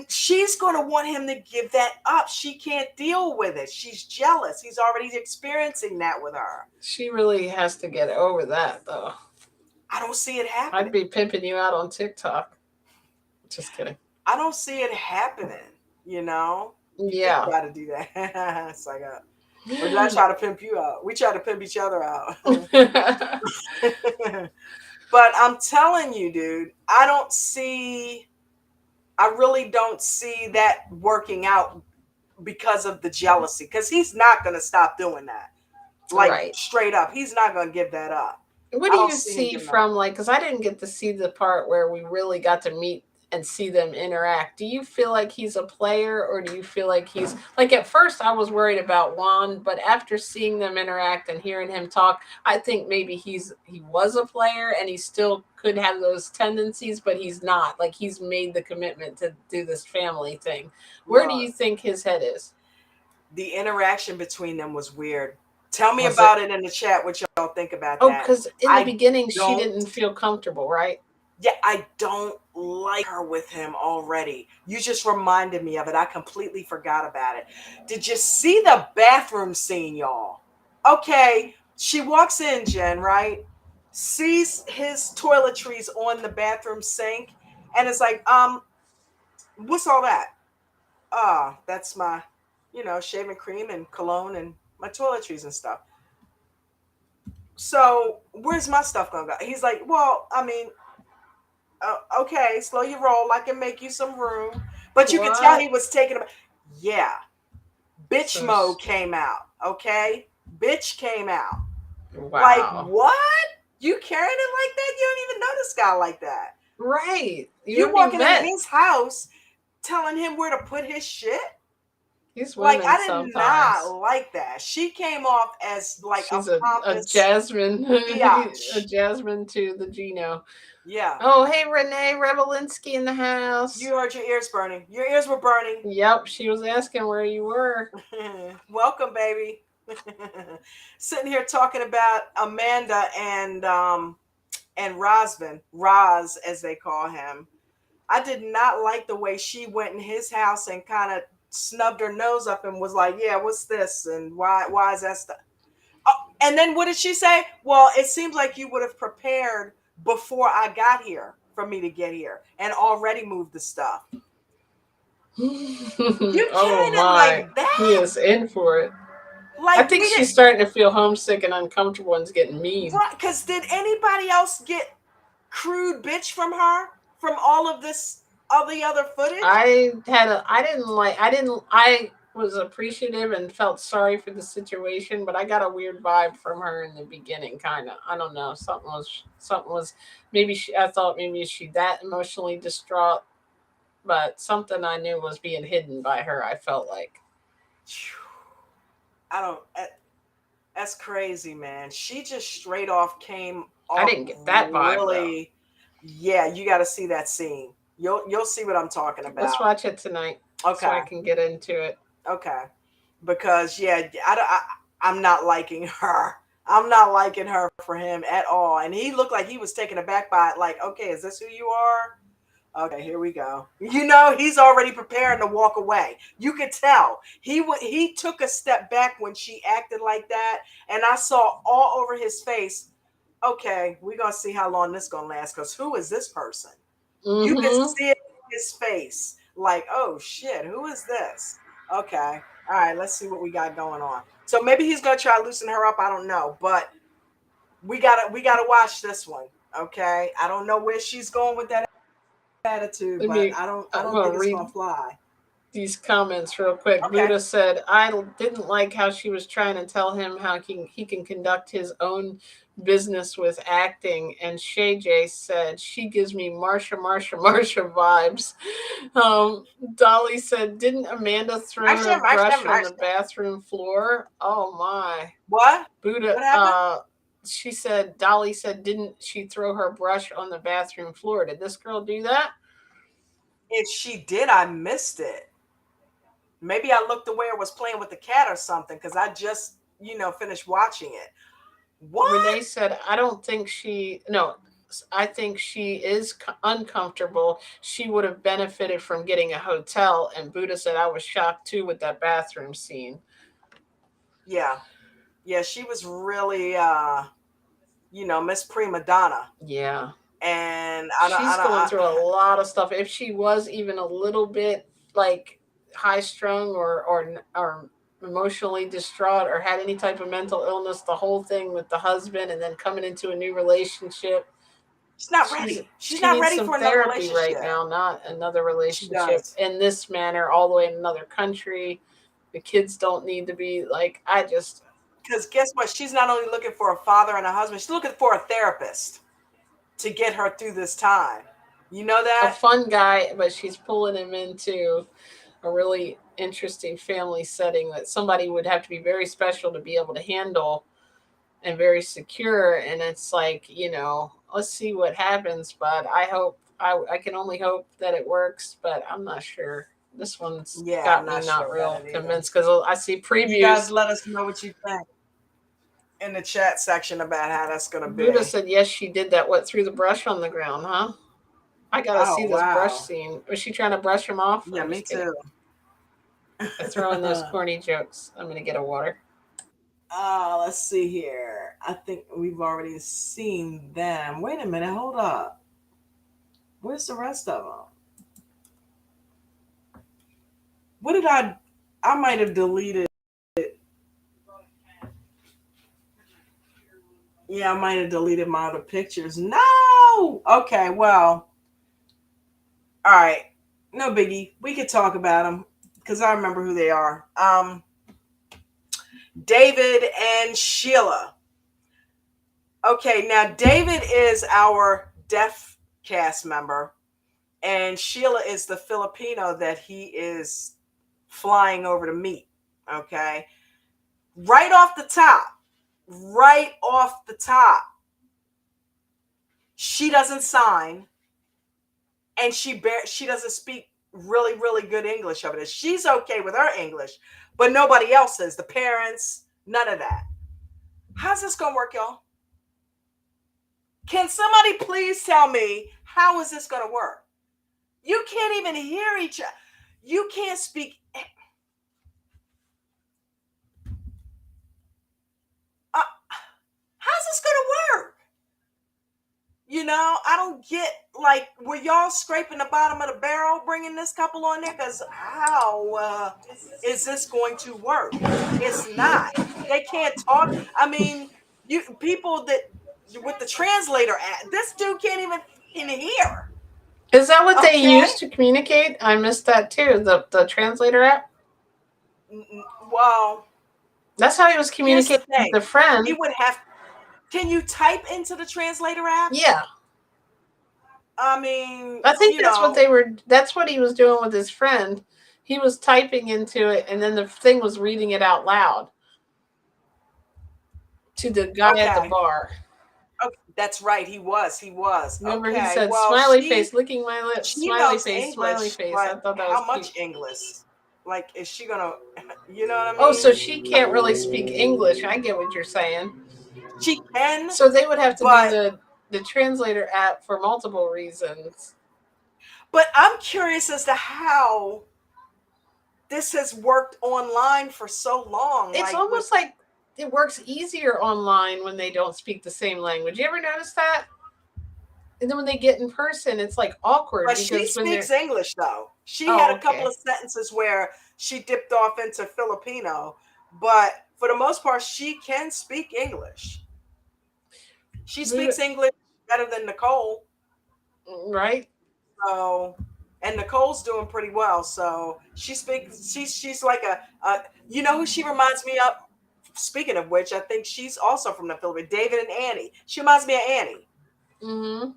She's going to want him to give that up. She can't deal with it. She's jealous. He's already experiencing that with her. She really has to get over that, though. I don't see it I'd happening. be pimping you out on TikTok. Just kidding. I don't see it happening, you know? You did Yeah. try to do that. It's like, or did I try to pimp you out? We try to pimp each other out. But I'm telling you, dude, I really don't see that working out because of the jealousy. Because he's not going to stop doing that. Like, Right. straight up, he's not going to give that up. What I do don't you see him see giving up. from, like, because I didn't get to see the part where we really got to meet and see them interact. Do you feel like he's a player, or do you feel like he's like, at first I was worried about Juan, but after seeing them interact and hearing him talk, I think maybe he was a player and he still could have those tendencies, but he's not. Like, he's made the commitment to do this family thing. Where do Look, you think his head is? the interaction between them was weird. Tell me Was it? about it in the chat what y'all think about Oh, that. because in the I beginning she don't didn't feel comfortable, right? Yeah, I don't like her with him already. You just reminded me of it. I completely forgot about it. Did you see the bathroom scene, y'all? Okay, she walks in, Jen, right? Sees his toiletries on the bathroom sink, and it's like, what's all that? Ah, that's my, shaving cream and cologne and my toiletries and stuff. So where's my stuff gonna go? He's like, well, I mean, okay, slow your roll. I can make you some room. But you could tell he What? was taking a Yeah, bitch So, mode came out. Okay, bitch came out. Like wow. what? You carrying it like that? You don't even know this guy like that. Right. You You haven't even walking in met. his house, telling him where to put his shit. These Like women I did not sometimes. like that. She came off as like a She's a pompous Jasmine, a biatch. Jasmine to the Gino. Yeah, Oh, hey, Renee Revelinski in the you house. heard your ears burning. Your ears were burning. Yep, she was asking where you were. Welcome, baby. Sitting here talking about Amanda and Rosvin, Roz as they call him. I did not like the way she went in his house and kind of snubbed her nose up and was like, "Yeah, what's this? And why is that stuff?" Oh, and then what did she say? Well, it seems like you would have prepared before I got here for me to get here and already moved the stuff. You Oh carrying it my, like he that? is in for it. I Like think we did. she's starting to feel homesick and uncomfortable and is getting mean. Right, because did anybody else get crude bitch from her from all of this, all the other footage? I was appreciative and felt sorry for the situation, but I got a weird vibe from her in the beginning, kind of. I don't know. Something was, maybe I thought maybe she that emotionally distraught, but something I knew was being hidden by her, I felt like. I don't. That's crazy, man. She just straight off came I off didn't get that vibe though. really. Yeah, you got to see that scene. You'll see what I'm talking Let's about. watch it tonight so Okay, I can get into it. okay. Because yeah, I'm not liking her. I'm not liking her for him at all. And he looked like he was taken aback by it. Like, okay, is this who you are? Okay, here we go. He's already preparing to walk away. You could tell he took a step back when she acted like that, and I saw all over his face. Okay, we're gonna see how long this gonna last. Cause who is this person? You could Mm-hmm. see it in his face, like, oh shit, who is this? Okay, all right, let's see what we got going on. So maybe he's gonna try to loosen her up. I don't know, but we gotta watch this one. Okay, I don't know where she's going with that attitude, Let but me. I I'm don't gonna think it's read gonna fly. these comments real quick. Okay. Buddha said, I didn't like how she was trying to tell him how he can conduct his own business with acting. And Shay J said, she gives me Marsha vibes. Dolly said, didn't Amanda throw her brush on the bathroom floor? Oh my. What? Buddha, What happened? she said, Dolly said, didn't she throw her brush on the bathroom floor? Did this girl do that? If she did, I missed it. Maybe I looked away or was playing with the cat or something because I just, finished watching it. What? Renee said, I don't think she, no, I think she is uncomfortable. She would have benefited from getting a hotel. And Buddha said, I was shocked too with that bathroom scene. Yeah. Yeah, she was really Miss Prima Donna. Yeah. And I don't She's going through a lot of stuff. If she was even a little bit like, high strung or emotionally distraught or had any type of mental illness. The whole thing with the husband, and then coming into a new relationship. She's not She's ready. She's she not needs ready some for another therapy right relationship. now, not another She relationship does. in this manner, all the way in another country. The kids don't need to be like. I just Because guess what? She's not only looking for a father and a husband, she's looking for a therapist to get her through this time. You know a that? fun guy, but she's pulling him into a really interesting family setting that somebody would have to be very special to be able to handle and very secure. And it's like, let's see what happens. But I can only hope that it works, but I'm not sure. This one's Yeah, I'm got me not not sure about real it either. convinced because I see You guys previews. let us know what you think in the chat section about how that's going to Buddha be. said yes, she did that. What, threw the brush on the ground, huh? I gotta Oh, see this brush wow. scene. Was she trying to brush him off? Yeah, I'm me just kidding. too. I throw in those corny jokes. I'm gonna get a water. Let's see here. I think we've already seen them. Wait a minute. Hold up. Where's the rest of them? What did I might have deleted. Yeah, I might have deleted my other pictures. No. Okay, well. All right. No biggie. We could talk about them because I remember who they are. David and Sheila. Okay, now David is our deaf cast member, and Sheila is the Filipino that he is flying over to meet. Okay, right off the top, right off the top, she doesn't sign, and she doesn't speak really good English of it. She's okay with her English, but nobody else is. The parents, none of that. How's this gonna work, y'all? Can somebody please tell me how is this gonna work? You can't even hear each other. You can't speak. How's this gonna work? I don't get, like, were y'all scraping the bottom of the barrel bringing this couple on there? Because how is this going to work? It's not. They can't talk. I mean, you people that with the translator app, this dude can't even hear. Is that what they Okay. use to communicate? I missed that too. The translator app. Well, That's how he was here's the communicating with thing. the friend. He would have. Can you type into the translator app? Yeah, I mean, I think that's what they were. That's what he was doing with his friend. He was typing into it, and then the thing was reading it out loud to the guy at the okay. bar. Okay, that's right. He was. He was. Remember, he Okay. said, Well, "Smiley face, licking my lips." she Smiley knows face, smiley English, face. but I thought that was how cute. much English? Like, is she gonna? You know what I Oh, so mean? she can't really speak English. I get what you're saying. She can, So they would have to do but the translator app for multiple reasons. I'm curious as to how this has worked online for so long. It's Like with almost like it works easier online when they don't speak the same language. You ever notice that? And then when they get in person, it's like awkward But she because when they're speaks English though. She had oh, a couple okay. of sentences where she dipped off into Filipino, but for the most part, she can speak English. She speaks English better than Nicole. Right? So, and Nicole's doing pretty well. So she speaks. She's like a. You know who she reminds me of? Speaking of which, I think she's also from the Philippines. David and Annie. She reminds me of Annie. Mm-hmm.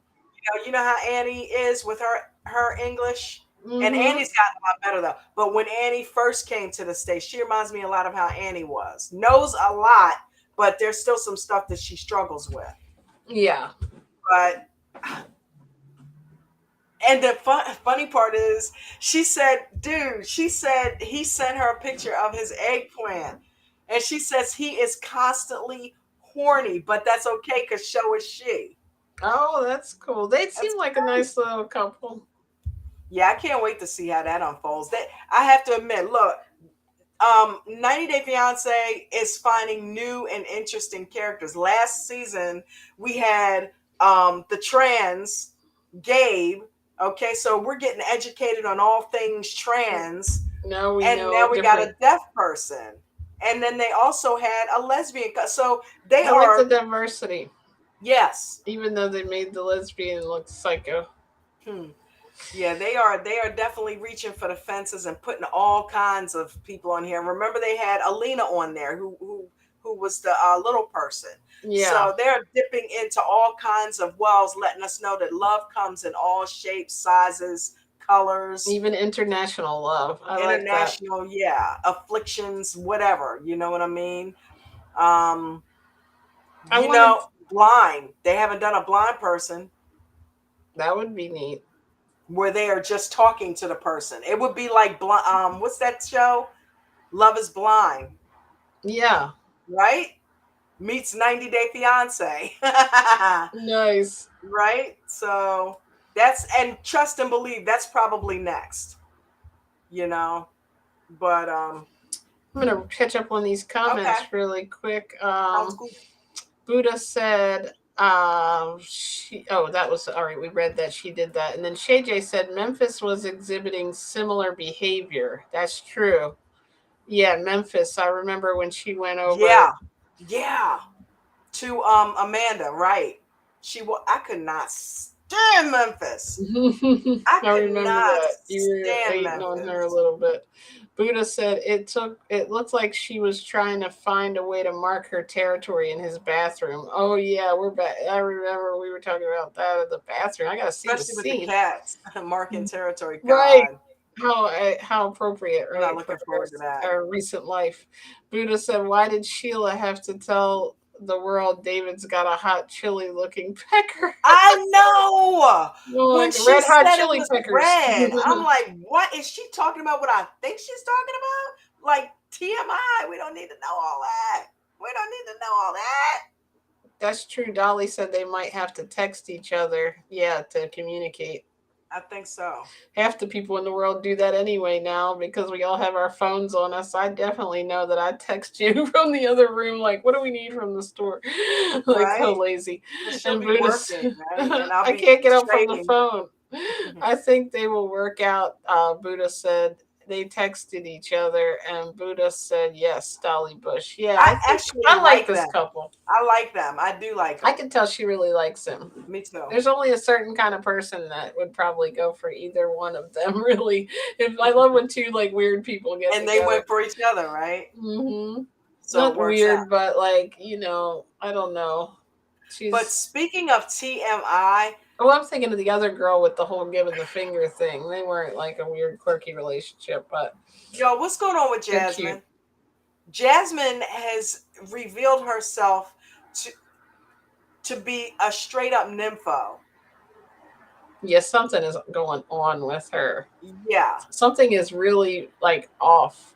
You know how Annie is with her English, and Mm-hmm. Annie's gotten a lot better though. But when Annie first came to the state, she reminds me a lot of how Annie was. Knows a lot, but there's still some stuff that she struggles with. Yeah. But and the funny part is, she said, dude, she said he sent her a picture of his eggplant, and she says he is constantly horny, but that's okay because so is she. Oh, that's cool. They That's seem like a crazy. nice little couple. Yeah, I can't wait to see how that unfolds. That I have to admit, look, 90 Day Fiance is finding new and interesting characters. Last season, we had the trans Gabe. Okay, so we're getting educated on all things trans. Now we And know now a we got different. a deaf person. And then they also had a lesbian. So they I like the are, diversity, yes. even though they made the lesbian look psycho. Hmm. Yeah, they are definitely reaching for the fences and putting all kinds of people on here. Remember, they had Alina on there, who was the little person. Yeah, So they're dipping into all kinds of wells, letting us know that love comes in all shapes, sizes, colors, even international love. I like that. international, yeah, afflictions, whatever. You know what I mean? Um, I wanted blind. They haven't done a blind person that would be neat. where they are just talking to the person. It would be like what's that show? Love is Blind, Yeah, right? Meets 90 Day Fiance. nice. Right? So that's, and trust and believe that's probably next, you know. But I'm gonna catch up on these okay. comments really quick. Sounds cool. Buddha said, she, oh, that was all right. We read that she did that. And then Shay J said Memphis was exhibiting similar behavior. That's true. Yeah, Memphis. I remember when she went over. Yeah. Yeah. To Amanda, right. I could not stand Memphis. I I could remember not that. You were stand hating on her a Memphis. little bit. Buddha said it looked like she was trying to find a way to mark her territory in his bathroom. Oh yeah, we're back. I remember we were talking about that in the bathroom. I gotta see the Especially with the scene. cats marking territory. Right. God, How appropriate, I'm not right, for looking forward to that. our recent life. Buddha said, "Why did Sheila have to tell the world David's got a hot chili looking pecker?" I know. Well, When like she red hot said it chili was peckers. red, I'm like, what is she talking about? What I think she's talking about? Like TMI. We don't need to know all that. We don't need to know all that. That's true. Dolly said they might have to text each other, yeah, to communicate. I think so. Half the people in the world do that anyway now because we all have our phones on us. I definitely know that I text you from the other room, like, what do we need from the store? Like, so Right? lazy. Because she'll And be Buddhist, working, right? And I'll I be can't get up from the trading. phone. I think they will work out. Buddha said they texted each other, and Buddha said, yes, Dolly Bush. Yeah, I I think actually I like like this them. couple. I like them. I do like I them. can tell she really likes him. Me too. There's only a certain kind of person that would probably go for either one of them. Really, if I love when two like weird people get And they together. went for each other, right? Hmm. So it Not works out. weird, but like I don't know. But She's. speaking of TMI, Well, I'm thinking of the other girl with the whole giving the finger thing. They weren't like a weird, quirky relationship, but yo, what's going on with they're cute. Jasmine? Jasmine has revealed herself to be a straight up nympho. Yes, something is going on with her. Yeah. Something is really like off.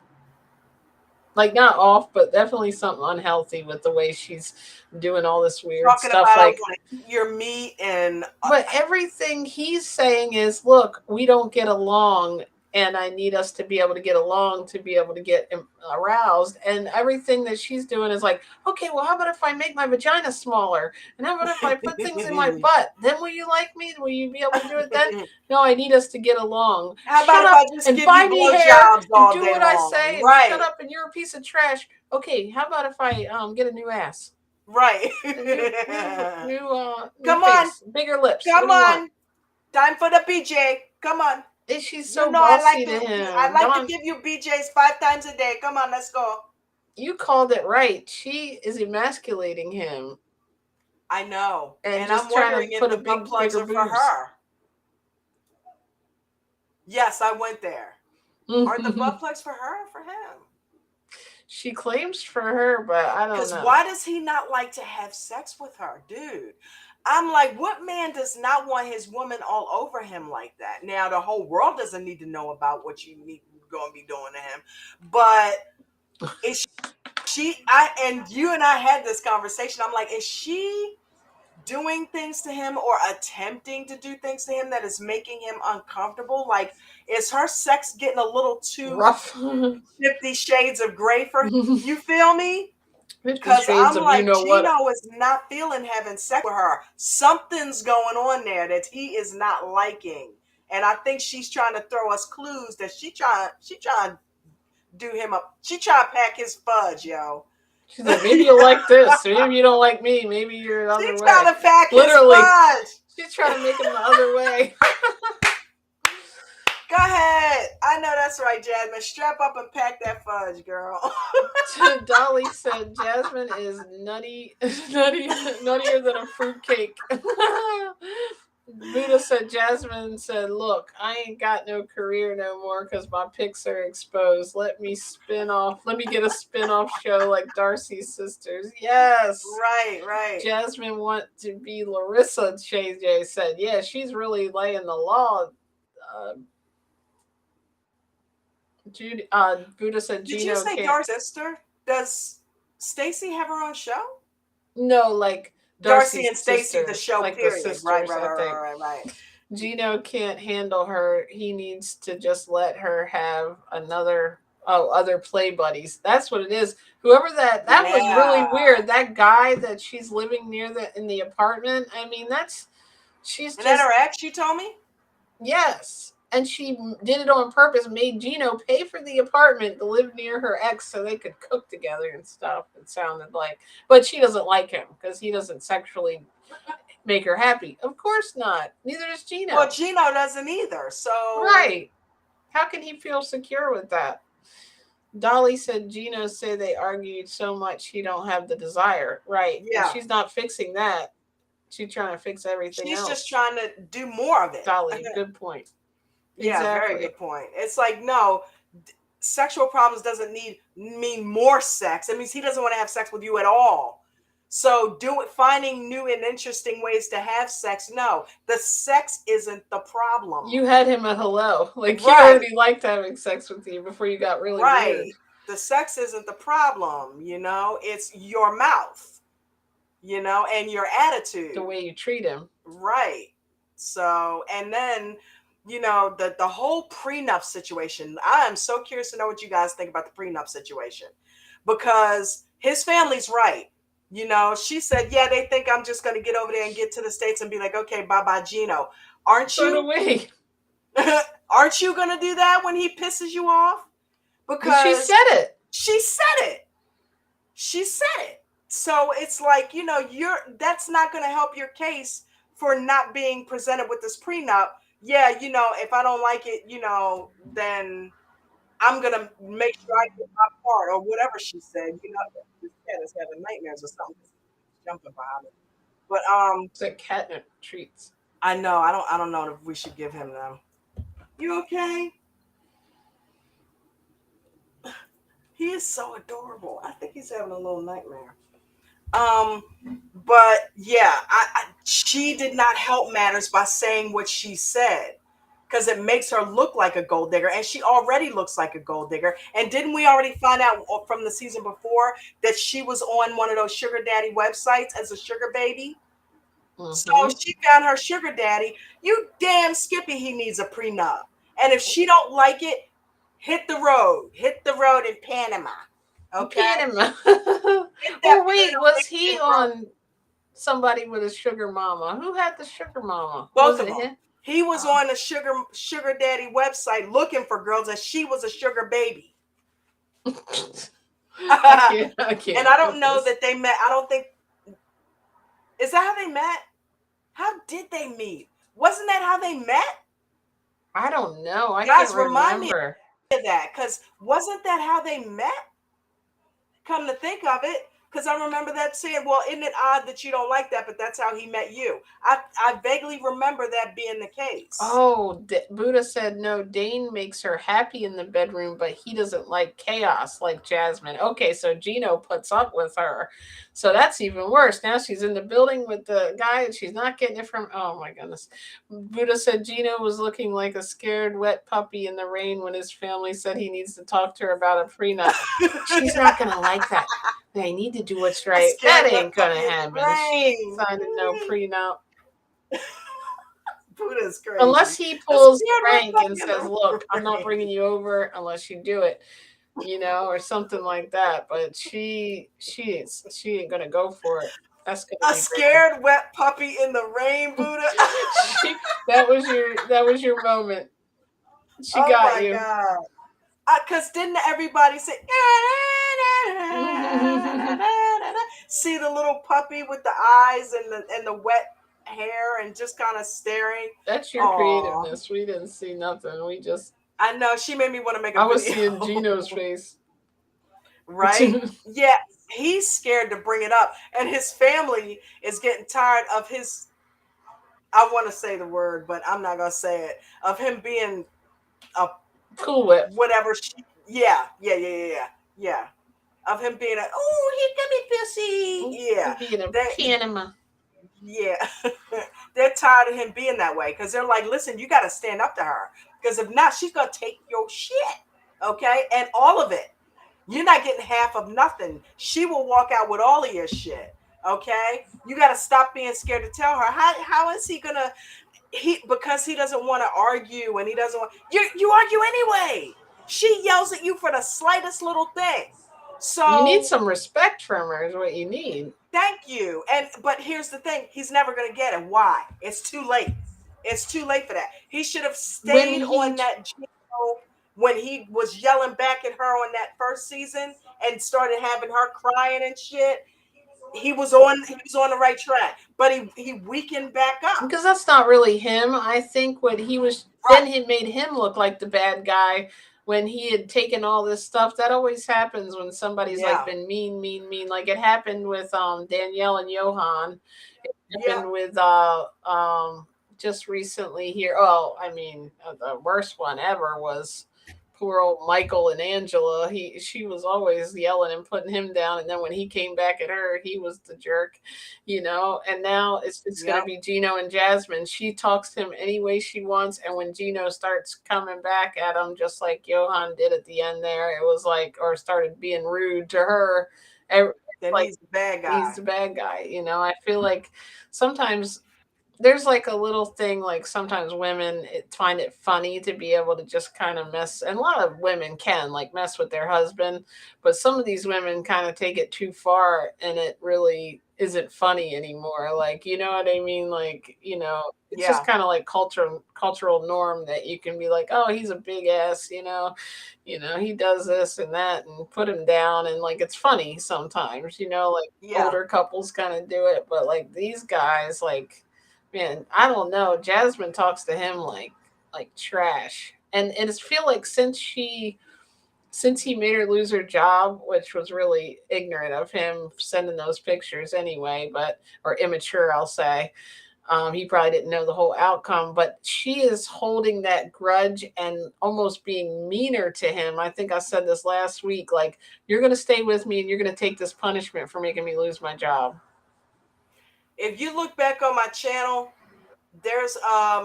Like not off, but definitely something unhealthy with the way she's doing all this weird Talking stuff. about I Like, want to eat your meat and but everything he's saying is, look, we don't get along, and I need us to be able to get along to be able to get aroused. And everything that she's doing is like, okay, well, how about if I make my vagina smaller? And how about if I put things in my butt? Then will you like me? Will you be able to do it then? No, I need us to get along. how about Shut if up I just and give buy you me hair blowjobs and all do day what I long? say and shut Right. up and you're a piece of trash. Okay, how about if I get a new ass? Right. A new Come on. face, bigger lips. What Come do you want? on. Time for the BJ. Come on. And she's You so know I like bossy to to him. give you BJs 5 times a day. Come on, let's go. You called it right. She is emasculating him I know. and And I'm just trying wondering to if put a the butt big, plugs bigger are for boobs. her. Yes, I went there. Are the butt plugs for her or for him? She claims for her, but I don't Because know. why does he not like to have sex with her, dude? I'm like, what man does not want his woman all over him like that? Now, the whole world doesn't need to know about what you're going to be doing to him. But is and you and I had this conversation. I'm like, is she doing things to him or attempting to do things to him that is making him uncomfortable? Like, is her sex getting a little too Rough. 50 Shades of Gray for him? You feel me? 50 Because Shades I'm of you like, know what. Gino is not feeling having sex with her. Something's going on there that he is not liking. And I think she's trying to throw us clues that she trying to do him up. She trying to pack his fudge, yo. She's like, maybe you like this. Maybe you don't like me. Maybe you're the She other trying way. to pack Literally, his fudge. she's trying to make him the other way. Go ahead. I know that's right, Jasmine. Strap up and pack that fudge, girl. Dolly said Jasmine is nuttier than a fruitcake. Buddha said Jasmine said, "Look, I ain't got no career no more because my pics are exposed. Let me get a spin-off show like Darcy's sisters." Yes. Right. Jasmine want to be Larissa, Shay J said. Yeah, she's really laying the law. Uh, Buddha said Did you Gino say can't. Darcy's sister? Does Stacy have her own show? No, like Darcy Darcy's and Stacy, the sisters, show, like the period. Right. sisters, I think. Gino can't handle her. He needs to just let her have other play buddies. That's what it is. Whoever that was really Yeah. weird. That guy that she's living near in the apartment. I mean, she's And that just her ex, you told me? yes. And she did it on purpose, made Gino pay for the apartment to live near her ex so they could cook together and stuff. It sounded like, but she doesn't like him because he doesn't sexually make her happy. Of course not. Neither does Gino. Well, Gino doesn't either. So right. How can he feel secure with that? Dolly said Gino said they argued so much he don't have the desire. Right. Yeah. And she's not fixing that. She's trying to fix everything else. She's just trying to do more of it. Dolly, good point. Yeah, Exactly. very good point. It's like, no, sexual problems doesn't mean more sex. It means he doesn't want to have sex with you at all. So finding new and interesting ways to have sex. No, the sex isn't the problem. You had him at hello. Like he Right. already liked having sex with you before you got really weird. The sex isn't the problem, it's your mouth, and your attitude. The way you treat him. Right. So, and then, the whole prenup situation. I am so curious to know what you guys think about the prenup situation, because his family's right. She said, yeah, they think I'm just going to get over there and get to the States and be like, okay, bye-bye, Gino. Aren't you? So do we. Aren't you going to do that when he pisses you off? Because she said it. She said it. So it's like, that's not going to help your case for not being presented with this prenup. Yeah, if I don't like it, then I'm going to make sure I get my part, or whatever she said. This cat is having nightmares or something. Jumping behind it. But it's like catnip treats. I know. I don't know if we should give him them. You okay? He is so adorable. I think he's having a little nightmare. But yeah, she did not help matters by saying what she said, because it makes her look like a gold digger, and she already looks like a gold digger. And didn't we already find out from the season before that she was on one of those sugar daddy websites as a sugar baby? Mm-hmm. So she found her sugar daddy. You damn Skippy, he needs a prenup. And if she don't like it, hit the road in Panama. Okay. Panama. Oh wait, was he on somebody with a sugar mama? Who had the sugar mama? Both of them. Him? He was on a sugar daddy website looking for girls, and she was a sugar baby. I can't. And I don't know that they met. I don't think. Is that how they met? How did they meet? Wasn't that how they met? I don't know. I Guys, can't remind remember. Me of that, because wasn't that how they met? Come to think of it, because I remember that saying, well, isn't it odd that you don't like that, but that's how he met you? I vaguely remember that being the case. Oh, Buddha said, no, Dane makes her happy in the bedroom, but he doesn't like chaos like Jasmine. Okay, so Gino puts up with her. So that's even worse. Now she's in the building with the guy and she's not getting it from, oh my goodness. Buddha said Gino was looking like a scared wet puppy in the rain when his family said he needs to talk to her about a prenup. She's not going to like that. They need to do what's right. That ain't going to happen. She ain't signing no prenup. Buddha's crazy. Unless he pulls rank and says, look, I'm not bringing you over unless you do it. Or something like that. But she ain't gonna go for it. That's gonna be scared wet puppy in the rain, Buddha. she that was your moment. She Oh got my you. god. Cause didn't everybody say see the little puppy with the eyes and the wet hair and just kind of staring? That's your Oh, creativeness. We didn't see nothing. We just I know she made me want to make a I was video. seeing Gino's face. Right? Yeah, he's scared to bring it up, and his family is getting tired of his. I want to say the word, but I'm not gonna say it. Of him being a Cool Whip. whatever. Yeah. Yeah. Of him being a oh, he can be pussy. Yeah, Being a they Panama. yeah they're tired of him being that way because they're like, listen, you got to stand up to her because if not, she's gonna take your shit, okay, and all of it. You're not getting half of nothing. She will walk out with all of your shit. Okay, you got to stop being scared to tell her. How is he gonna? He because he doesn't want to argue and he doesn't want you argue anyway. She yells at you for the slightest little thing. You need So some respect from her, is what you need. thank you. And but here's the thing: he's never gonna get it. Why? It's too late. It's too late for that. He should have When stayed he on that Gino when he was yelling back at her on that first season and started having her crying and shit. He was on the right track, but he weakened back up. because that's not really him. I think what he was then Right. it made him look like the bad guy when he had taken all this stuff. That always happens when somebody's like Yeah. been mean. Like it happened with Danielle and Johan. It Yeah. happened with just recently here. Oh, I mean, the worst one ever was poor old Michael and Angela. She was always yelling and putting him down, and then when he came back at her, he was the jerk, you know. And now it's gonna Yep. be Gino and Jasmine. She talks to him any way she wants, and when Gino starts coming back at him, just like Johan did at the end there, it was like, or started being rude to her. Then Like he's the bad he's guy. the bad guy, you know. I feel like sometimes there's like a little thing like sometimes women find it funny to be able to just kind of mess, and a lot of women can like mess with their husband, but some of these women kind of take it too far and it really isn't funny anymore, like, you know what I mean, like, you know, it's just Yeah. kind of like cultural norm that you can be like, oh, he's a big ass, you know, he does this and that and put him down, and like it's funny sometimes, you know, like Yeah. older couples kind of do it, but like these guys, like, man, I don't know. Jasmine talks to him like trash. And it's feel like since he made her lose her job, which was really ignorant of him sending those pictures anyway, but or immature, I'll say. He probably didn't know the whole outcome, but she is holding that grudge and almost being meaner to him. I think I said this last week. Like, you're going to stay with me and you're going to take this punishment for making me lose my job. If you look back on my channel, there's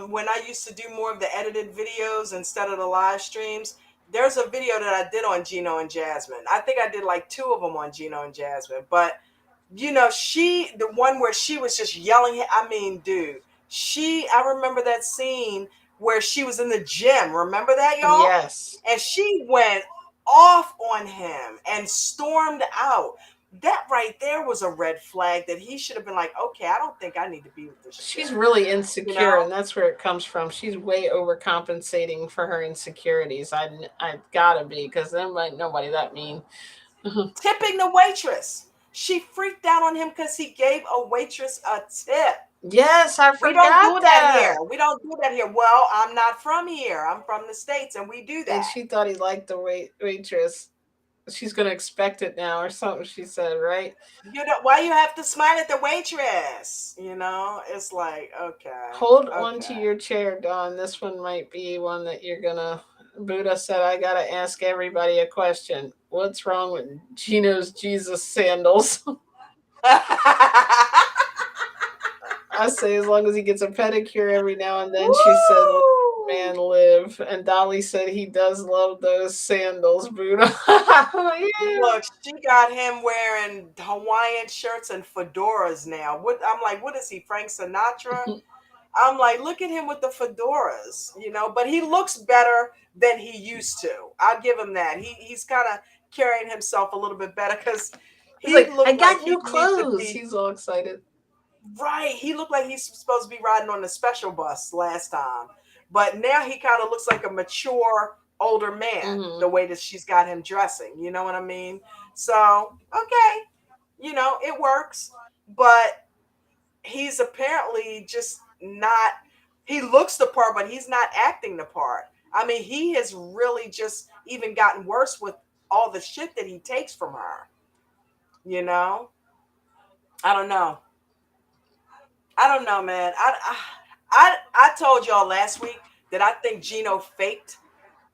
when I used to do more of the edited videos instead of the live streams, there's a video that I did on Gino and Jasmine. I think I did like two of them on Gino and Jasmine, but the one where she was just yelling, I mean, dude, I remember that scene where she was in the gym. Remember that, y'all? Yes. And she went off on him and stormed out. That right there was a red flag that he should have been like, okay, I don't think I need to be with this She's chick. really You insecure, know? and that's where it comes from. She's way overcompensating for her insecurities. I gotta be, because then like nobody that mean. Tipping the waitress. She freaked out on him because he gave a waitress a tip. Yes, I We don't forgot do that here. that. We don't do that here. Well, I'm not from here. I'm from the States and we do And that. she thought he liked the waitress. She's gonna expect it now, or something. She said, right? You know why you have to smile at the waitress? It's like, okay, Hold on to okay. your chair, Dawn. This one might be one that you're gonna. Buddha said, I gotta ask everybody a question. What's wrong with Gino's Jesus sandals? I say as long as he gets a pedicure every now and then. She said, "Let the Woo! man live." And Dolly said he does love those sandals, Buddha. Yeah. Look, she got him wearing Hawaiian shirts and fedoras now. I'm like, what is he, Frank Sinatra? I'm like, look at him with the fedoras, but he looks better than he used to. I'll give him that. He's kind of carrying himself a little bit better because He's he like, I looked like got he new needs to clothes. be. He's all excited. Right. He looked like he's supposed to be riding on the special bus last time. But now he kind of looks like a mature older man, Hmm. the way that she's got him dressing. You know what I mean? So, okay, it works. But he's apparently just not, he looks the part, but he's not acting the part. I mean, he has really just even gotten worse with all the shit that he takes from her. You know? I don't know. I don't know, man. I told y'all last week that I think Gino faked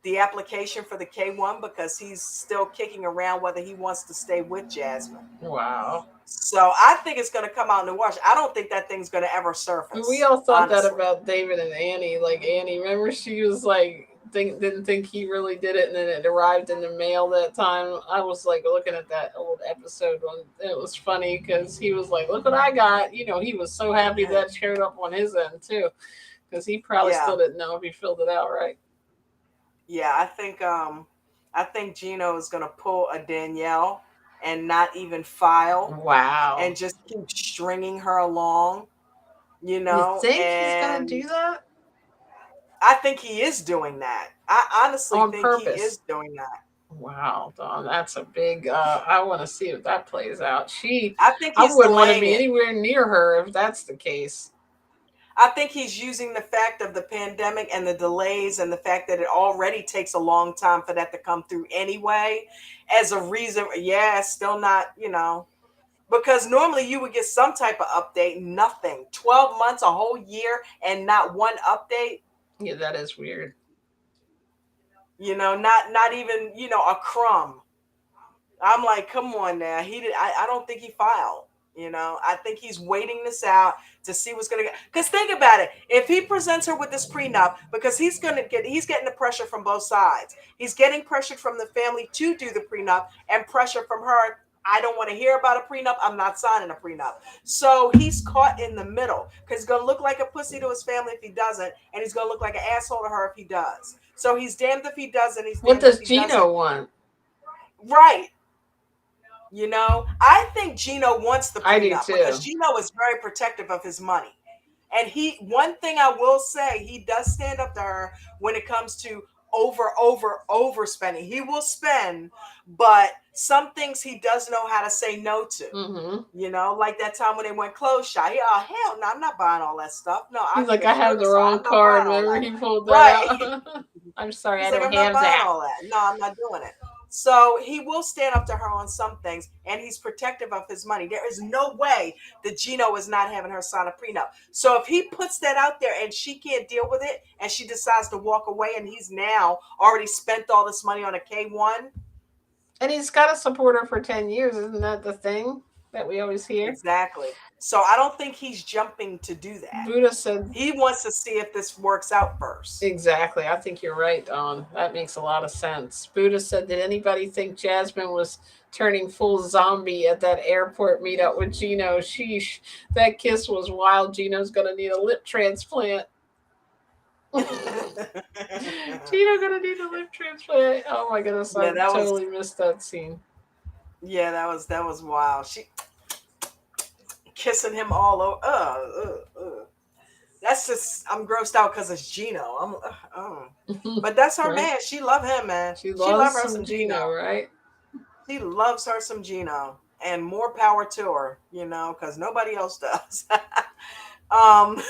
the application for the K1 because he's still kicking around whether he wants to stay with Jasmine. Wow. So I think it's going to come out in the wash. I don't think that thing's going to ever We surface, all thought that honestly. about David and Annie. Like Annie, remember she was like didn't think he really did it, and then it arrived in the mail that time. I was like looking at that old episode when it was funny because he was like, "Look what I got!" He was so happy that showed up on his end too, because he probably Yeah, still didn't know if he filled it out right. yeah. I think Gino is going to pull a Danielle and not even file Wow. and just keep stringing her along, You think he's gonna and do that I think he is doing that. I honestly on think he is purpose? doing that. Wow, Don, that's a big. I want to see if that plays out. I think I he's wouldn't want to delaying be it. anywhere near her if that's the case. I think he's using the fact of the pandemic and the delays and the fact that it already takes a long time for that to come through anyway as a reason. Yeah, still not, because normally you would get some type of update, nothing. 12 months, a whole year, and not one update, Yeah, that is weird. not even, a crumb. I'm like, come on now. He did. I don't think he filed. I think he's waiting this out to see what's gonna get. Because think about it. If he presents her with this prenup, because he's getting the pressure from both sides. He's getting pressured from the family to do the prenup, and pressure from her. I don't want to hear about a prenup. I'm not signing a prenup. So he's caught in the middle because he's gonna look like a pussy to his family if he doesn't, and he's gonna look like an asshole to her if he does. So he's damned if he does, and he's What damned if does he doesn't. Gino want? Right. I think Gino wants the I do prenup because too. Gino is very protective of his money. And one thing I will say, he does stand up to her when it comes to overspending. He will spend, but some things he does know how to say no to. Hmm. Like that time when they went clothes shop. Oh, hell no, I'm not buying all that stuff. No, I He's need like, a I have shirt or the something. wrong I'm not card. buying all Remember, that. he pulled that Right. out. I'm sorry, I He's like, don't I'm not have buying that. all that. No, I'm not doing it. So he will stand up to her on some things, and he's protective of his money. There is no way that Gino is not having her sign a prenup. So if he puts that out there and she can't deal with it, and she decides to walk away, and he's now already spent all this money on a K1, And he's got to support her for 10 years. Isn't that the thing that we always hear? exactly. So I don't think he's jumping to do that. Buddha said, He wants to see if this works out first. exactly. I think you're right, Don. That makes a lot of sense. Buddha said, did anybody think Jasmine was turning full zombie at that airport meetup with Gino? Sheesh. That kiss was wild. Gino's going to need a lip transplant. Gino gonna need a lip transplant. Oh my goodness, I Yeah, that was totally missed that scene. yeah, that was wild. She kissing him all over. That's just I'm grossed out because it's Gino. But that's her Right? man. She love him, man. She She love loves her some some Gino. Gino, right? She loves her some Gino, and more power to her. Because nobody else does. um,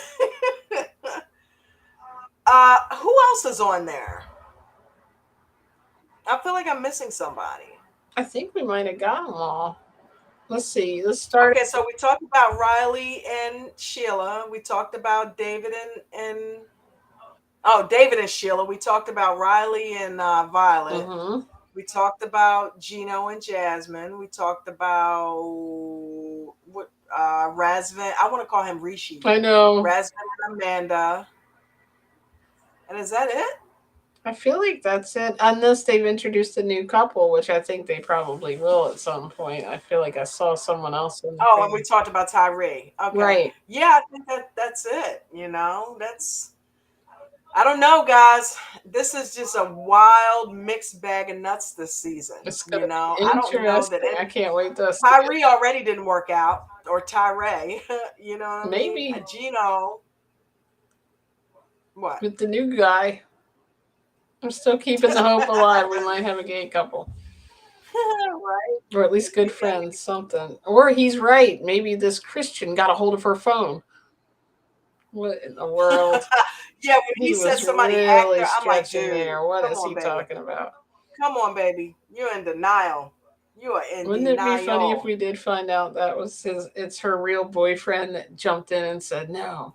who else is on there? I feel like I'm missing somebody. I think we might have got them all. Let's see. Let's start. Okay, so we talked about Riley and Sheila. We talked about David and David and Sheila. We talked about Riley and Violet. Mm-hmm. We talked about Gino and Jasmine. We talked about what Razvan. I want to call him Rishi. I know. Razvan and Amanda. And is that it? I feel like that's it. Unless they've introduced a new couple, which I think they probably will at some point. I feel like I saw someone else in the Oh, and we thing. talked about Tyree. Okay. Right. Yeah, I think that's it. That's I don't know, guys. This is just a wild mixed bag of nuts this season. It's You gonna know, be I don't know that interesting. I can't wait to see it. Tyree already didn't work out, or Tyree. You know what I mean? Maybe Gino, what? with the new guy, I'm still keeping the hope alive. We might have a gay couple. Right? Or at least good friends, something. Or he's right. Maybe this Christian got a hold of her phone. What in the world? Yeah, when he He said was somebody hacked really her, I'm like, stretching dude, there. What come is on, he baby. talking about? Come on, baby. You're in denial. You are in Wouldn't it be funny if denial. we did find out that was it's her real boyfriend that jumped in and said no?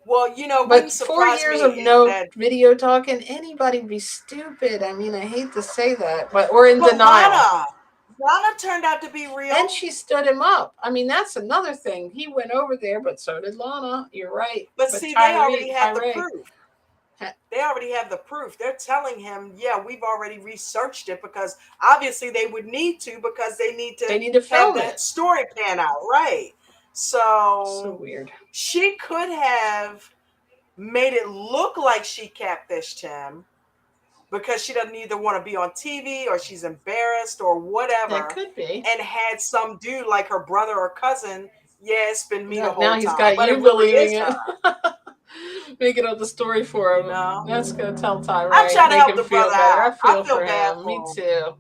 Well, you know, it But wouldn't 4 surprise me years of if no that. video talking, anybody would be stupid. I mean, I hate to say that, but or in But denial. Lana turned out to be And real. she stood him up. I mean, that's another thing. He went over there, but so did Lana. You're right. But But see, they already have the Tyree, proof. They already have the proof. They're telling him, yeah, we've already researched it because obviously they would need to because they need they to need to have film that it. story pan out, right? So So weird. she could have made it look like she catfished him because she doesn't either want to be on TV or she's embarrassed or That whatever, could be. and had some dude like her brother or cousin, yeah, it's been me the Now whole he's time, got but you it really believing is it. her, Making up the story for you him. know. That's gonna tell I'm Tyree. trying to Make help him the feel brother better. out. I I feel feel for bad him. Me for him, too.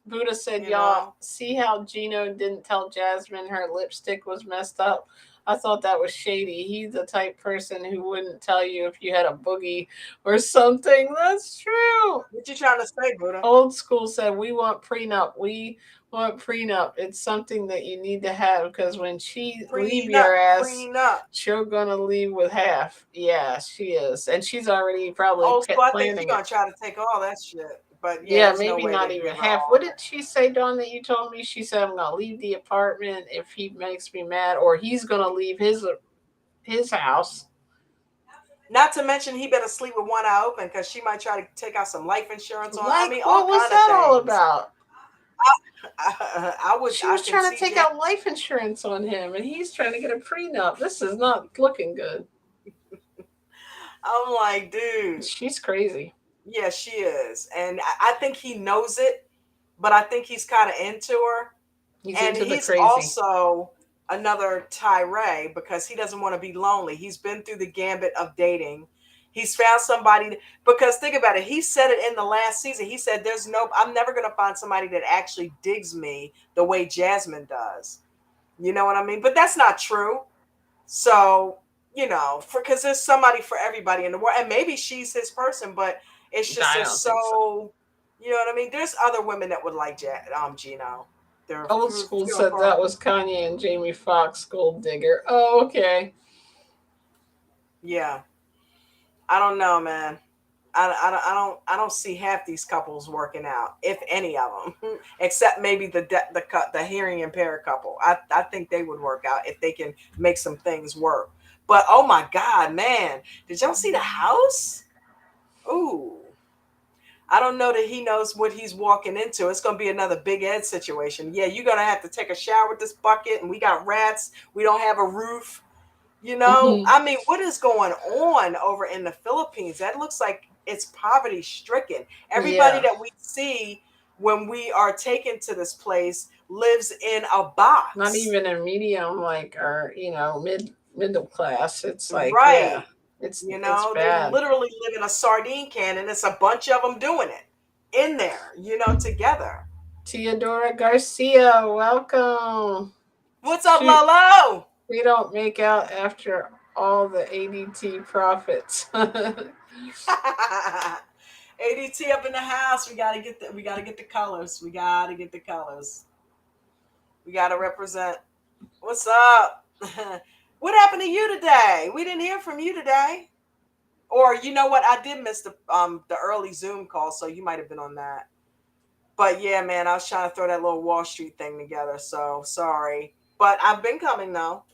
Buddha said, you y'all, know. see how Gino didn't tell Jasmine her lipstick was messed up? I thought that was shady. He's the type person who wouldn't tell you if you had a boogie or something. That's true. What you trying to say, Buddha? Old school said, we want prenup. We want prenup. It's something that you need to have because when she leave Prenup, your ass, prenup. she's gonna leave with half. Yeah, she is. And she's already probably Oh, so I think she's planning gonna it. try to take all that shit. But yeah, Yeah, there's no maybe way not they'd even give her half. all What of did she say, Dawn, that you told me? She said, I'm going to leave the apartment if he makes me mad, or he's going to leave his house. it. Not to mention he better sleep with one eye open because she might try to take out some life insurance on. I Like, mean, all what was kind of that all things. about? She I was can trying to see take Jack. out life insurance on him, and he's trying to get a prenup. This is not looking good. I'm like, dude, She's crazy. yeah, she is, and I think he knows it, but I think he's kind of into her. He's And into the he's crazy. also another Tyree because he doesn't want to be lonely. He's been through the gambit of dating. He's found somebody because think about it. He said it in the last season. He said, I'm never going to find somebody that actually digs me the way Jasmine does. You know what I mean? But that's not true. So, because there's somebody for everybody in the world. And maybe she's his person, but it's just, I they're don't think so. so, you know what I mean? There's other women that would like Gino. There are Old few, school few and said far. that was Kanye and Jamie Foxx, Gold Digger. Oh, okay. Yeah, I don't know, man. I don't see half these couples working out, if any of them, except maybe the hearing impaired couple. I think they would work out if they can make some things work. But oh my God, man, did y'all see the house? Ooh, I don't know that he knows what he's walking into. It's gonna be another Big Ed situation. Yeah, you're gonna have to take a shower with this bucket, and we got rats. We don't have a roof. I mean, what is going on over in the Philippines? That looks like it's poverty stricken. Everybody Yeah. that we see when we are taken to this place lives in a Not box. even a medium, like, or middle class. It's like, yeah, Right. it's They bad. literally live in a sardine can and it's a bunch of them doing it in there, together. Teodora Garcia, welcome. What's up, Shoot, Lolo? we don't make out after all the ADT profits. ADT up in the house. We gotta get the colors. We gotta get the colors. We gotta represent. What's up? What happened to you today? We didn't hear from you today. Or you know what? I did miss the early Zoom call, so you might have been on that. But yeah, man, I was trying to throw that little Wall Street thing together. So sorry. But I've been coming though.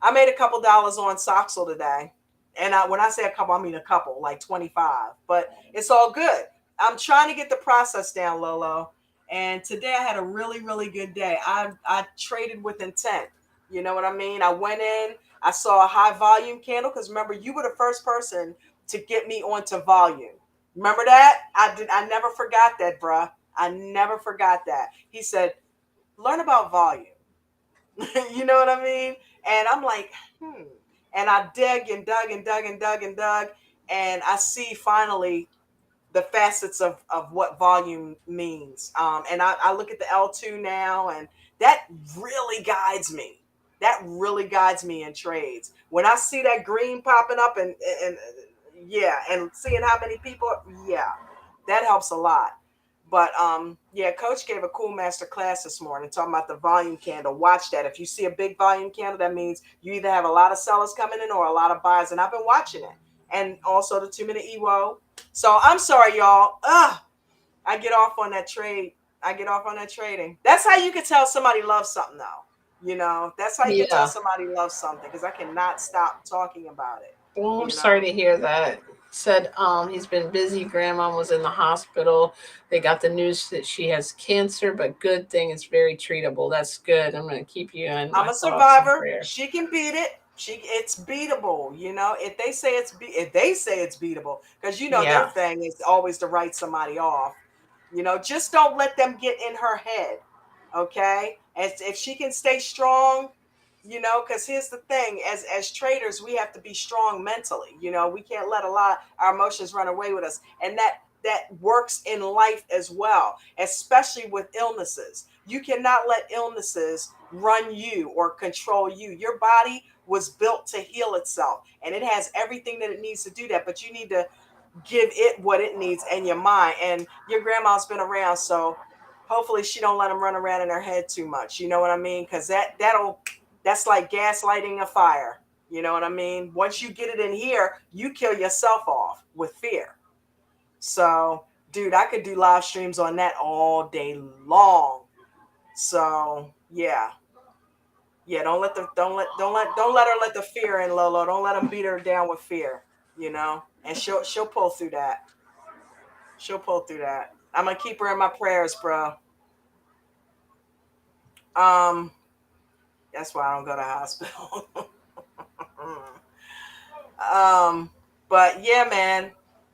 I made a couple dollars on Soxel today. And when I say a couple, I mean a couple, like 25. But it's all good. I'm trying to get the process down, Lolo. And today I had a really, really good day. I traded with intent. You know what I mean? I went in, I saw a high volume candle because remember, you were the first person to get me onto volume. Remember that? I never forgot that, bruh. I never forgot that. He said, learn about volume. You know what I mean? And I'm like, hmm. And I dug and dug and dug and dug and dug. And I see finally the facets of what volume means. And I look at the L2 now, and that really guides me. That really guides me in trades. When I see that green popping up and yeah, and seeing how many people, yeah, that helps a lot. But yeah, Coach gave a cool master class this morning talking about the volume candle. Watch that. If you see a big volume candle, that means you either have a lot of sellers coming in or a lot of buyers. And I've been watching it. And also the 2 minute EWO. So I'm sorry, y'all. I get off on that trade. I get off on that trading. That's how you can tell somebody loves something, though. You know, that's how you can tell Yeah. somebody loves something because I cannot stop talking about it. Well, I'm You sorry know, to hear that. Said he's been busy. Grandma was in the hospital. They got the news that she has cancer, but good thing it's very treatable. That's good. I'm gonna keep you in I'm my a thoughts and survivor. prayers. She can beat it. It's beatable. You know, if they say it's beatable, because you know their Yeah. thing is always to write somebody off. You know, just don't let them get in her head. Okay, as if she can stay strong, you know, because here's the thing: as traders, we have to be strong mentally. You know, we can't let a lot our emotions run away with us, and that works in life as well, especially with illnesses. You cannot let illnesses run you or control you. Your body was built to heal itself, and it has everything that it needs to do that. But you need to give it what it needs and your mind. And your grandma's been around, so hopefully she don't let them run around in her head too much. You know what I mean? Because that's like gaslighting a fire. You know what I mean? Once you get it in here, you kill yourself off with fear. So, dude, I could do live streams on that all day long. So, yeah. Yeah, don't let her let the fear in, Lolo. Don't let them beat her down with fear, you know? And she'll pull through that. She'll pull through that. I'm gonna keep her in my prayers, bro. Um, that's why I don't go to hospital. um, but yeah, man.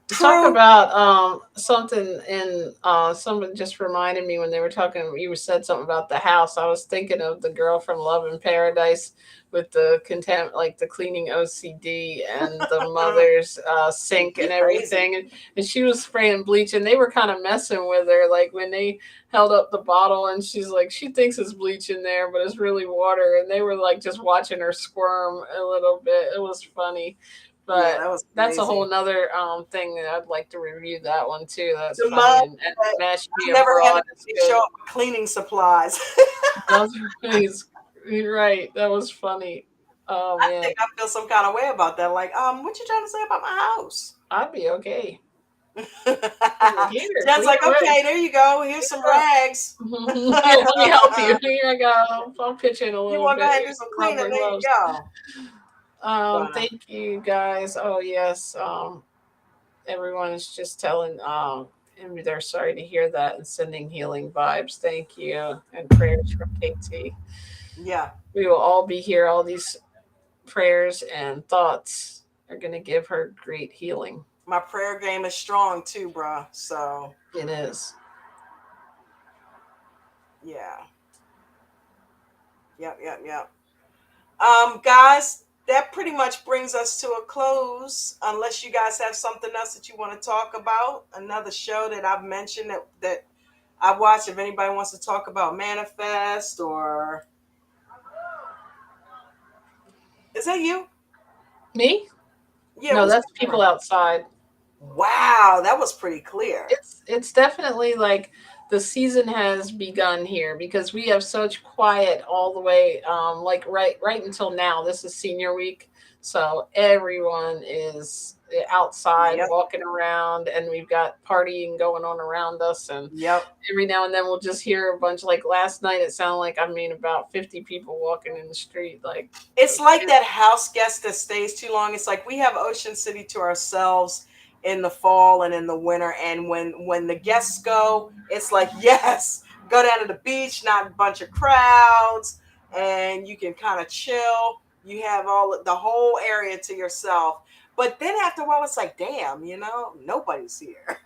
Talk True. about something in someone just reminded me when they were talking, you said something about the house. I was thinking of the girl from Love in Paradise with the contempt, like the cleaning OCD and the mother's sink You and crazy. everything, and she was spraying bleach and they were kind of messing with her, like when they held up the bottle and she's like, she thinks it's bleach in there but it's really water, and they were like just watching her squirm a little bit. It was funny. Yeah, But that was that's a whole crazy. nother thing that I'd like to review that one too. That's The funny, mom and that Match Me I've never had Abroad is anybody show good. up with cleaning supplies. That was he's you're right. That was funny. Oh I man, think I feel some kind of way about that. Like, what you trying to say about my house? I'd be okay. He's like, here, Jen's clean like, your room, okay, there you go. Here's clean some it up. rags. Here, let me help you. Here I go. I'll pitch in a You little want to go bit. ahead and do Here's some some cleaning? rubber There you gloves. go. But Thank you guys. Oh yes. Everyone is just telling and they're sorry to hear that and sending healing vibes. Thank you. And prayers from KT. yeah, We will all be here. All these prayers and thoughts are going to give her great healing. my prayer game is strong too, bro. So It is. yeah, yep. Guys, that pretty much brings us to a close. Unless you guys have something else that you want to talk about, another show that I've mentioned that I watch. If anybody wants to talk about Manifest, or is that you? Me? Yeah, No, what's that's going people on? outside. Wow, that was pretty clear. It's definitely like the season has begun here because we have such quiet all the way like right until now. This is senior week, so everyone is outside Yep, walking around, and we've got partying going on around us, and yep. every now and then we'll just hear a bunch. Like last night it sounded like, I mean, about 50 people walking in the street, like It's like that house guest that stays too long. It's like we have Ocean City to ourselves in the fall and in the winter, and when the guests go, it's like yes, go down to the beach, not a bunch of crowds, and you can kind of chill. You have all the whole area to yourself. But then after a while, it's like, damn, nobody's here.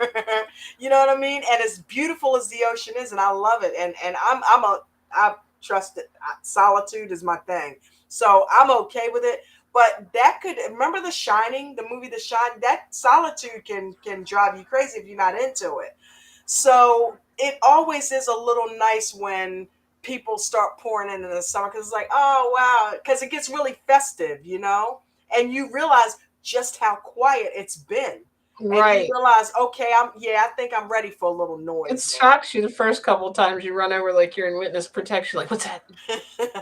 You know what I mean? And as beautiful as the ocean is, and I love it, and I trust it. Solitude is my thing, so I'm okay with it. But that could remember The Shining, the movie The Shining. That solitude can drive you crazy if you're not into it. So it always is a little nice when people start pouring in the summer because it's like, oh wow, because it gets really festive, and you realize just how quiet it's been, and you Right. realize, okay, I think I'm ready for a little It noise shocks you the first couple times you run over like you're in witness protection. Like, what's that?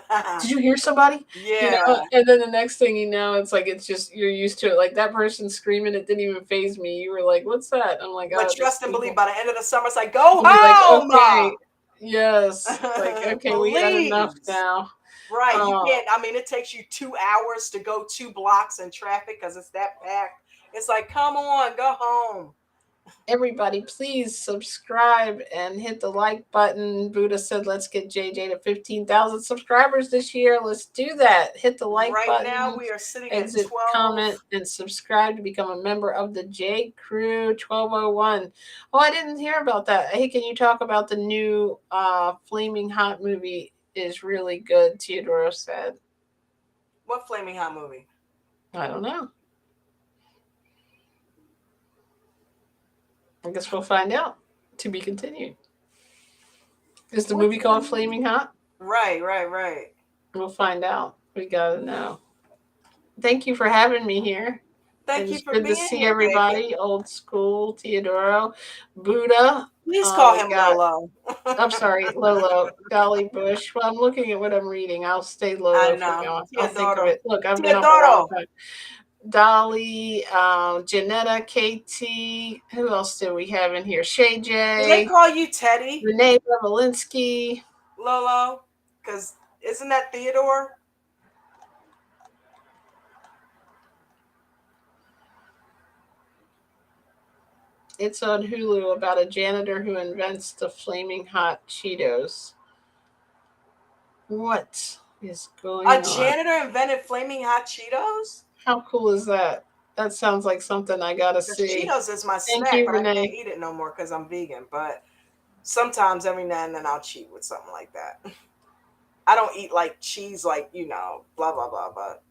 now. Did you hear somebody? Yeah, And then the next thing you know, it's like it's just you're used to it. Like that person screaming, it didn't even phase me. You were like, "What's that?" I'm like, but "Oh, just trust and believe people." by the end of the summer, it's like, go You'll be like, home, "Okay, yes." Like, okay, we had enough please. now. Right. You Uh, can't, I mean, it takes you 2 hours to go 2 blocks in traffic because it's that packed. It's like, come on, go home. Everybody, please subscribe and hit the like button. Buddha said, let's get JJ to 15,000 subscribers this year. Let's do that. Hit the like Right now, button, we are sitting at exit, 12. comment, and subscribe to become a member of the J Crew 1201. Oh, I didn't hear about that. Hey, can you talk about the new Flaming Hot movie? Is really good, Teodoro said. What Flaming Hot movie? I don't know. I guess we'll find out. To be continued. Is the movie What's called Flaming Hot? Right, right, right. We'll find out. We gotta know. Thank you for having me here. Thank you It's for good to being see here, baby. everybody. Old school, Teodoro, Buddha. Please call We him got, Lolo. I'm sorry, Lolo, Dolly Bush. Well, I'm looking at what I'm reading. I'll stay I Lolo from know. now on. I'll think of Teodoro. it. Look, I've been up a long Teodoro. time. Dolly, Janetta, KT. Who else do we have in here? Shay Do they J, call you Teddy, Renee Revelinsky. Lolo? Because isn't that Theodore? It's on Hulu about a janitor who invents the flaming hot Cheetos. What is A going on? janitor invented Flaming Hot Cheetos? How cool is that? That sounds like something I gotta The see. Cheetos is my Thank snack, you, but I can't Renee. eat it no more because I'm vegan. But sometimes every now and then I'll cheat with something like that. I don't eat like cheese, like, blah, blah, blah. But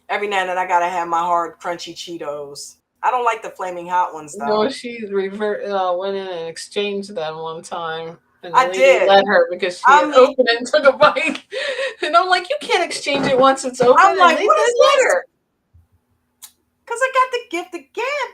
every now and then I gotta have my hard, crunchy Cheetos. I don't like the flaming hot ones No, though. she went in and exchanged them one time, and the I lady did. let her because she I had mean, opened it and took a bite. And I'm like, you can't exchange it once it's open, I'm and like, they what did is let this? her. Because I got the gift again,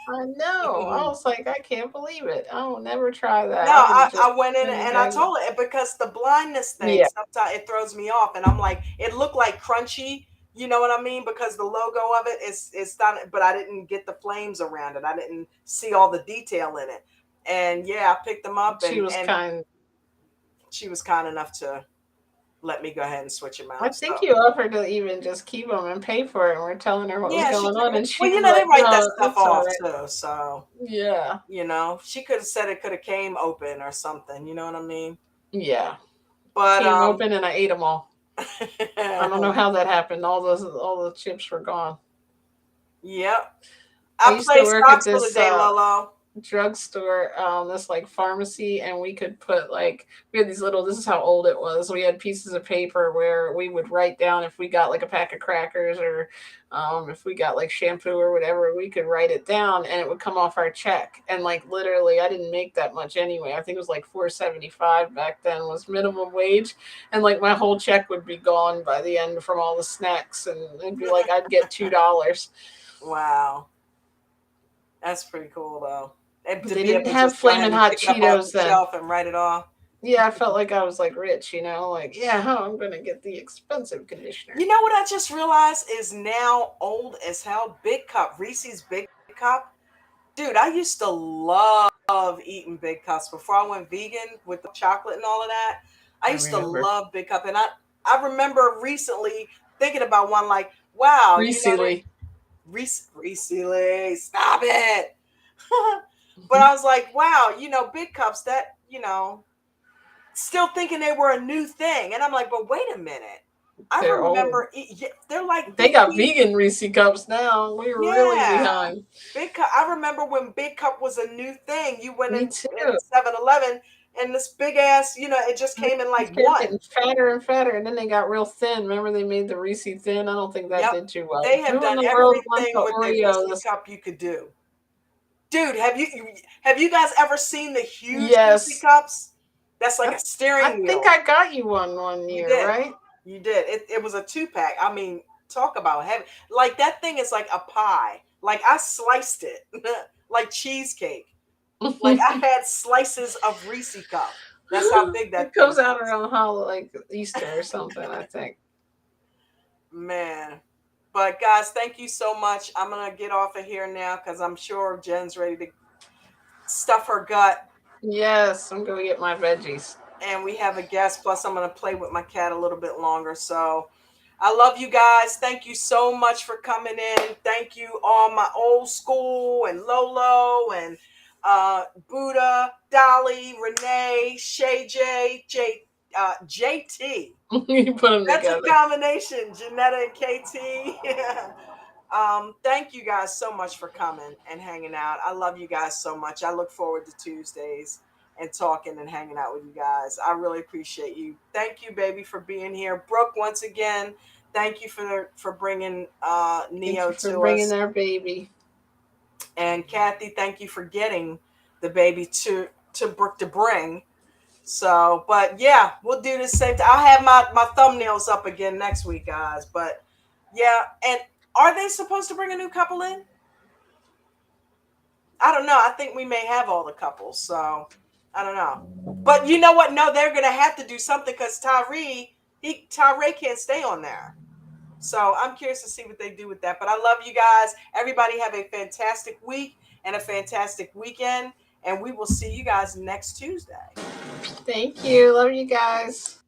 I know. I baby. was like, I can't believe it. I will never try that. No, I would just I went in send it and I back. told it because the blindness thing Yeah, sometimes it throws me off, and I'm like, it looked like crunchy, you know what I mean? Because the logo of it is done, but I didn't get the flames around it. I didn't see all the detail in it, and yeah, I picked them up, she was and kind. she was kind enough to let me go ahead and switch them I out. think So you offered to even just keep them and pay for it. And we're telling her what was yeah, she going took on, it. and she Well, was they like, write that "No, stuff it's all off right." too, so Yeah, she could have said it could have came open or something. You know what I mean? yeah. It But came open, and I ate them all. I don't know yep. how that happened. All the chips were gone. I I used to play work at stocks for the this day, Lolo. drugstore, this like pharmacy, and we could put like we had these little. This is how old it was. We had pieces of paper where we would write down if we got like a pack of crackers or if we got like shampoo or whatever. We could write it down, and it would come off our check. And like literally, I didn't make that much anyway. I think it was like $4.75 back then was minimum wage, and like my whole check would be gone by the end from all the snacks, and it'd be like I'd get $2. Wow, that's pretty cool though. And But to they be able didn't to have just go ahead flaming and hot pick it up off Cheetos the then. shelf and write it off. Yeah, I felt like I was like rich, like, yeah, I'm gonna get the expensive conditioner. You know what I just realized is now old as hell? Big Cup, Reese's Big Cup. Dude, I used to love eating Big Cups before I went vegan with the chocolate and all of that. I I used to remember. love Big Cup, and I remember recently thinking about one like, wow, Recently. recently, stop it. But I was like, wow, Big Cups that, still thinking they were a new thing. And I'm like, but wait a minute. I They're old. remember they're like They got 50. vegan Reese cups now. We're really Yeah. behind. Big cup. I remember when Big Cup was a new thing. You went Me in too. 7-Eleven and this big ass, it just And came in they like kept one. getting fatter and fatter, and then they got real thin. Remember they made the Reese thin? I don't think that Yep. did too well. They have Who in done the world wants everything the with the Reese Oreos? cup you could do. Dude, have you guys ever seen the huge Reese Yes. cups? That's like I, a I steering think wheel. I got you one You year, did. right? You did. It was a 2-pack. I mean, talk about heavy. Like that thing is like a pie. Like I sliced it like cheesecake. Like I had slices of Reese cup. That's how big that It thing comes out was. around like Easter or something, I think. Man. But guys, thank you so much. I'm gonna get off of here now because I'm sure Jen's ready to stuff her gut. Yes, I'm gonna get my veggies. And we have a guest. Plus, I'm gonna play with my cat a little bit longer. So I love you guys. Thank you so much for coming in. Thank you, all my old school and Lolo and Buddha, Dolly, Renee, Shay JT. You put them That's a together. combination, Janetta and KT. Thank you guys so much for coming and hanging out. I love you guys so much. I look forward to Tuesdays and talking and hanging out with you guys. I really appreciate you. Thank you, baby, for being here. Brooke, once again, thank you for bringing Thank Neo you for to bringing us. our baby. And Kathy, thank you for getting the baby to Brooke to bring. So, but yeah, we'll do the same. I'll have my thumbnails up again next week, guys. But yeah, and are they supposed to bring a new couple in? I don't know. I think we may have all the couples, so I don't know. But you know what? No, they're gonna have to do something because Tyree can't stay on there. So I'm curious to see what they do with that. But I love you guys. Everybody have a fantastic week and a fantastic weekend. And we will see you guys next Tuesday. Thank you. Love you guys.